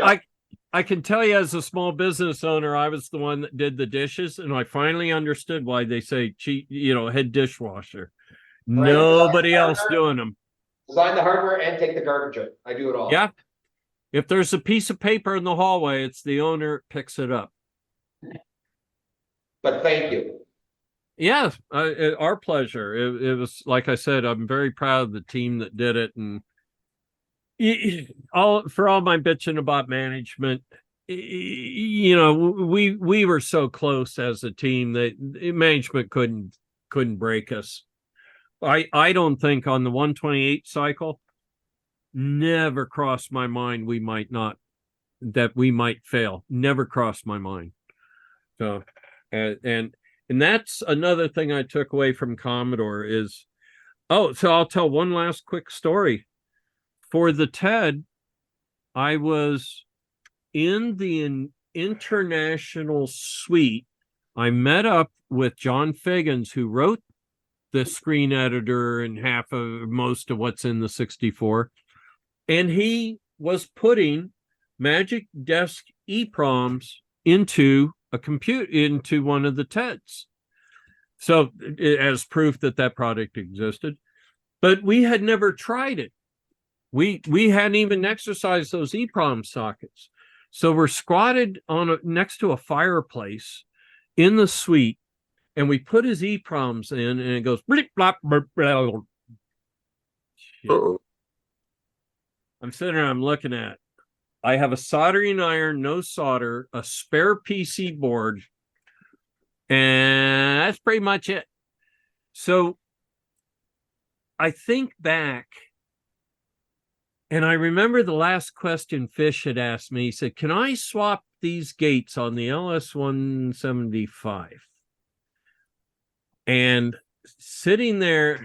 [SPEAKER 2] I can tell you, as a small business owner, I was the one that did the dishes, and I finally understood why they say head dishwasher.
[SPEAKER 4] Right.
[SPEAKER 2] Nobody else doing them.
[SPEAKER 4] Design the hardware and take the garbage out. I do it all.
[SPEAKER 2] Yeah. If there's a piece of paper in the hallway, it's the owner picks it up.
[SPEAKER 4] But thank you.
[SPEAKER 2] Yeah, our pleasure. It was, like I said, I'm very proud of the team that did it, and for all my bitching about management, we were so close as a team that management couldn't break us. I don't think on the 128 cycle, never crossed my mind we might fail. Never crossed my mind. So, and that's another thing I took away from Commodore is, so I'll tell one last quick story. For the TED, I was in the international suite. I met up with John Figgins, who wrote the screen editor and most of what's in the 64. And he was putting Magic Desk EPROMs into one of the TEDs. So as proof that product existed, but we had never tried it. We hadn't even exercised those EPROM sockets. So we're squatted next to a fireplace in the suite, and we put his EPROMs in, and it goes blip, blop, blip, blop. Shit.
[SPEAKER 3] Uh-oh.
[SPEAKER 2] I'm sitting there, I'm looking at. I have a soldering iron, no solder, a spare PC board, and that's pretty much it. So I think back, and I remember the last question Fish had asked me. He said, "Can I swap these gates on the LS-175?" And sitting there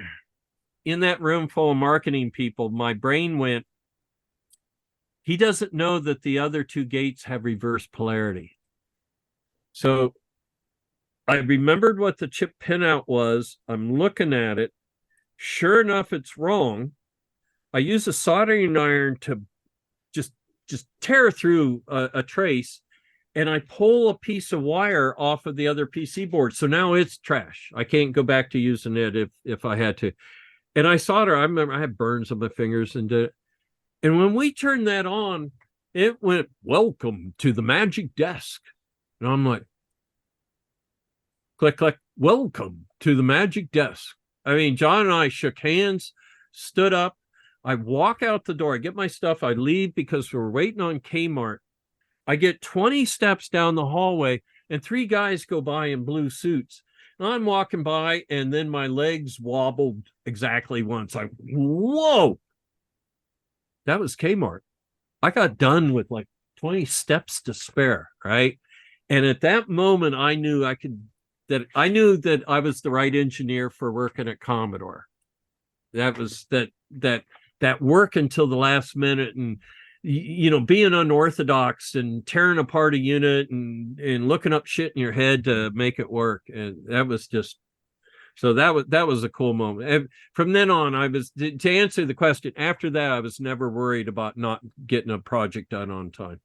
[SPEAKER 2] in that room full of marketing people, my brain went, he doesn't know that the other two gates have reverse polarity. So I remembered what the chip pinout was. I'm looking at it. Sure enough, it's wrong. I use a soldering iron to just tear through a trace, and I pull a piece of wire off of the other PC board. So now it's trash. I can't go back to using it if I had to. And I solder. I remember I had burns on my fingers and did it. And when we turned that on, it went, "Welcome to the magic desk." And I'm like, click, click, "Welcome to the magic desk." I mean, John and I shook hands, stood up. I walk out the door. I get my stuff. I leave because we're waiting on Kmart. I get 20 steps down the hallway, and 3 guys go by in blue suits. And I'm walking by, and then my legs wobbled exactly once. I, whoa, that was Kmart. I got done with like 20 steps to spare, right? And at that moment, I knew that I was the right engineer for working at Commodore. That was that work until the last minute, and being unorthodox and tearing apart a unit and looking up shit in your head to make it work. And that was just, so that was a cool moment. And from then on, I was, to answer the question, after that, I was never worried about not getting a project done on time.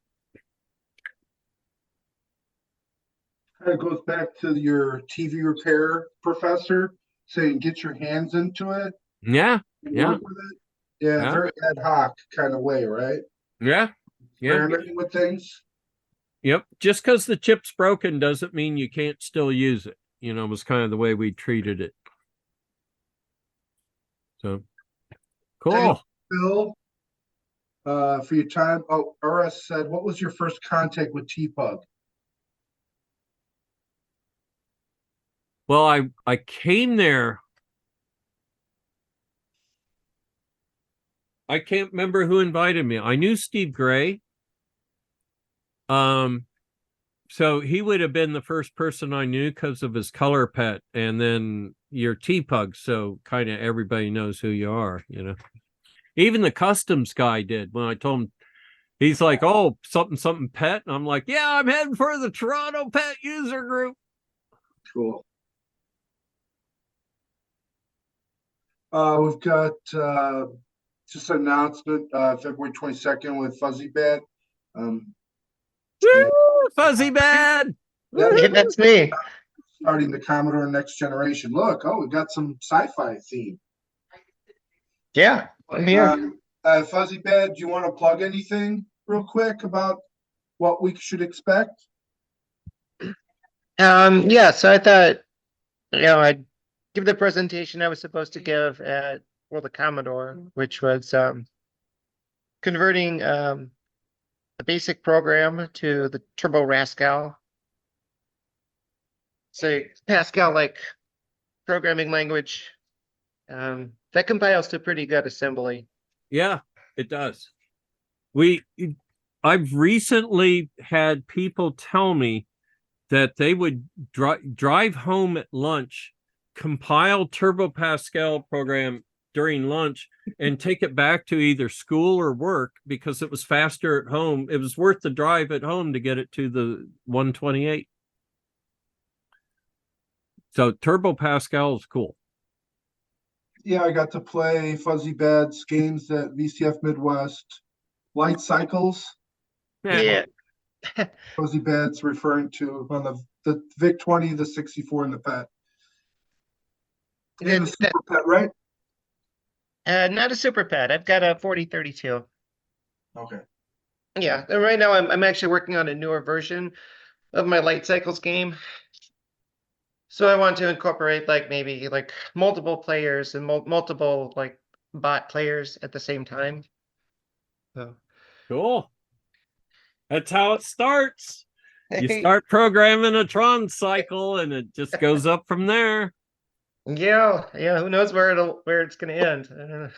[SPEAKER 1] It goes back to your TV repair professor saying, get your hands into it.
[SPEAKER 2] Yeah,
[SPEAKER 1] And
[SPEAKER 2] yeah.
[SPEAKER 1] work with it. Yeah,
[SPEAKER 2] Yeah.
[SPEAKER 1] very ad hoc kind of way, right?
[SPEAKER 2] Yeah.
[SPEAKER 1] Experimenting with things.
[SPEAKER 2] Yep. Just because the chip's broken doesn't mean you can't still use it. Was kind of the way we treated it. So cool.
[SPEAKER 1] Thank you, Bill, for your time. Oh, Uras said, what was your first contact with TPUG?
[SPEAKER 2] Well, I came there. I can't remember who invited me. I knew Steve Gray. So he would have been the first person I knew because of his color pet, and then your TPUG. So kind of everybody knows who you are, Even the customs guy did. When I told him, he's like, "Oh, something pet," and I'm like, "Yeah, I'm heading for the Toronto Pet User Group."
[SPEAKER 1] Cool. We've got just an announcement, February 22nd with Fuzzy Bat.
[SPEAKER 2] Woo, Fuzzy Bad.
[SPEAKER 5] Yeah, that's me.
[SPEAKER 1] Starting the Commodore Next Generation. Look, we've got some sci-fi theme.
[SPEAKER 5] Yeah, I'm here.
[SPEAKER 1] Fuzzy Bad, do you want to plug anything real quick about what we should expect?
[SPEAKER 5] Yeah, so I thought, I'd give the presentation I was supposed to give at World of Commodore, which was converting the basic program to the Turbo Rascal. So Pascal-like programming language that compiles to pretty good assembly.
[SPEAKER 2] Yeah, it does. I've recently had people tell me that they would drive home at lunch, compile Turbo Pascal program during lunch, and take it back to either school or work because it was faster at home. It was worth the drive at home to get it to the 128. So Turbo Pascal is cool.
[SPEAKER 1] Yeah, I got to play Fuzzy Bad's games at VCF Midwest. Light Cycles.
[SPEAKER 5] Yeah.
[SPEAKER 1] Fuzzy Bad's referring to on the VIC-20, the 64, and the PET. And the Super PET, right?
[SPEAKER 5] Not a Super Pet. I've got a 4032.
[SPEAKER 1] Okay.
[SPEAKER 5] Yeah, and right now I'm actually working on a newer version of my Light Cycles game. So I want to incorporate like maybe like multiple players and multiple like bot players at the same time. So
[SPEAKER 2] Cool. That's how it starts. You start programming a Tron cycle and it just goes up from there.
[SPEAKER 5] yeah, who knows where it's gonna end. I don't know.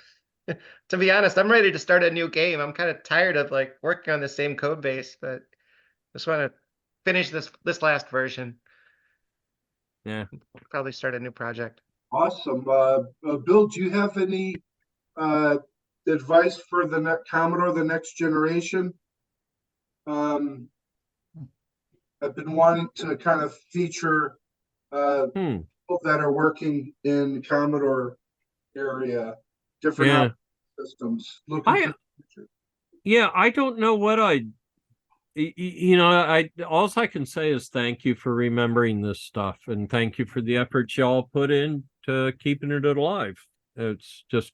[SPEAKER 5] To be honest, I'm ready to start a new game. I'm kind of tired of like working on the same code base, but just want to finish this last version.
[SPEAKER 2] Yeah.
[SPEAKER 5] Probably start a new project.
[SPEAKER 1] Awesome. Bill, do you have any advice for the Commodore, the next generation? I've been wanting to kind of feature people that are working in Commodore area, different
[SPEAKER 2] Yeah.
[SPEAKER 1] systems. Looking for the future.
[SPEAKER 2] Yeah, I don't know what all I can say is thank you for remembering this stuff and thank you for the efforts y'all put in to keeping it alive. It's just,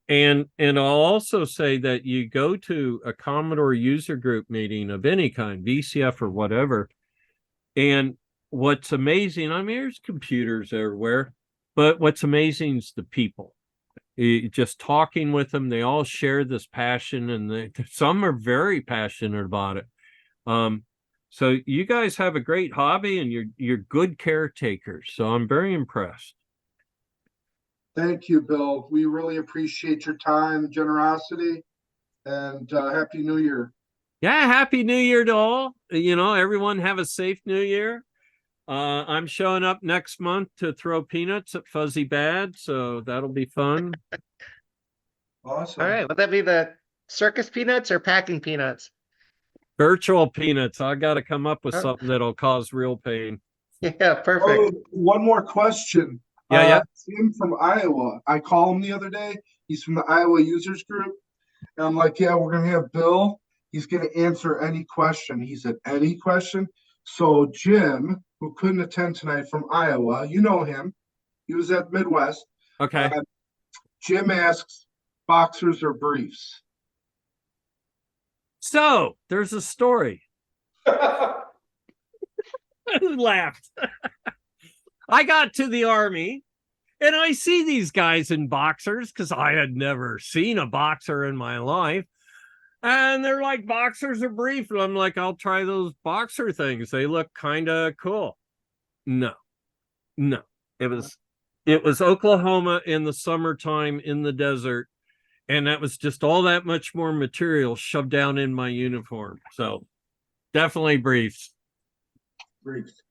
[SPEAKER 2] and I'll also say that you go to a Commodore user group meeting of any kind, VCF or whatever, and what's amazing, I mean, there's computers everywhere, but what's amazing is the people. Just talking with them, they all share this passion, and some are very passionate about it. So you guys have a great hobby, and you're good caretakers. So I'm very impressed.
[SPEAKER 1] Thank you, Bill. We really appreciate your time, generosity, and Happy New Year.
[SPEAKER 2] Yeah, Happy New Year to all. Everyone have a safe New Year. I'm showing up next month to throw peanuts at Fuzzy Bad, so that'll be fun.
[SPEAKER 1] Awesome.
[SPEAKER 5] All right, would that be the circus peanuts or packing peanuts?
[SPEAKER 2] Virtual peanuts. I got to come up with
[SPEAKER 5] Oh.
[SPEAKER 2] something that'll cause real pain.
[SPEAKER 5] Yeah, perfect.
[SPEAKER 1] Oh, one more question.
[SPEAKER 2] Yeah.
[SPEAKER 1] Tim from Iowa. I called him the other day. He's from the Iowa users group. And I'm like, yeah, we're gonna have Bill. He's gonna answer any question. He said, any question. So Jim, who couldn't attend tonight from Iowa, you know him. He was at Midwest.
[SPEAKER 2] Okay.
[SPEAKER 1] Jim asks, boxers or briefs?
[SPEAKER 2] So there's a story. I laughed. I got to the Army and I see these guys in boxers because I had never seen a boxer in my life. And they're like, boxers are brief. And I'm like, I'll try those boxer things. They look kind of cool. No. It was Oklahoma in the summertime in the desert. And that was just all that much more material shoved down in my uniform. So definitely briefs.
[SPEAKER 1] Briefs.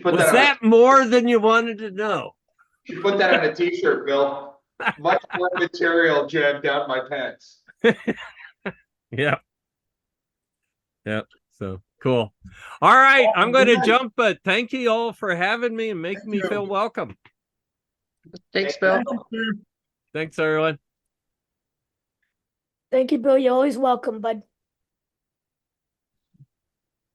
[SPEAKER 2] Was that more than you wanted to know?
[SPEAKER 4] You put that on a t-shirt, Bill. Much more material jammed down my pants.
[SPEAKER 2] Yep. So cool. All right. I'm going to jump, but thank you all for having me and making me feel welcome.
[SPEAKER 5] Thanks, Bill.
[SPEAKER 2] Thanks, everyone.
[SPEAKER 9] Thank you, Bill. You're always welcome, bud.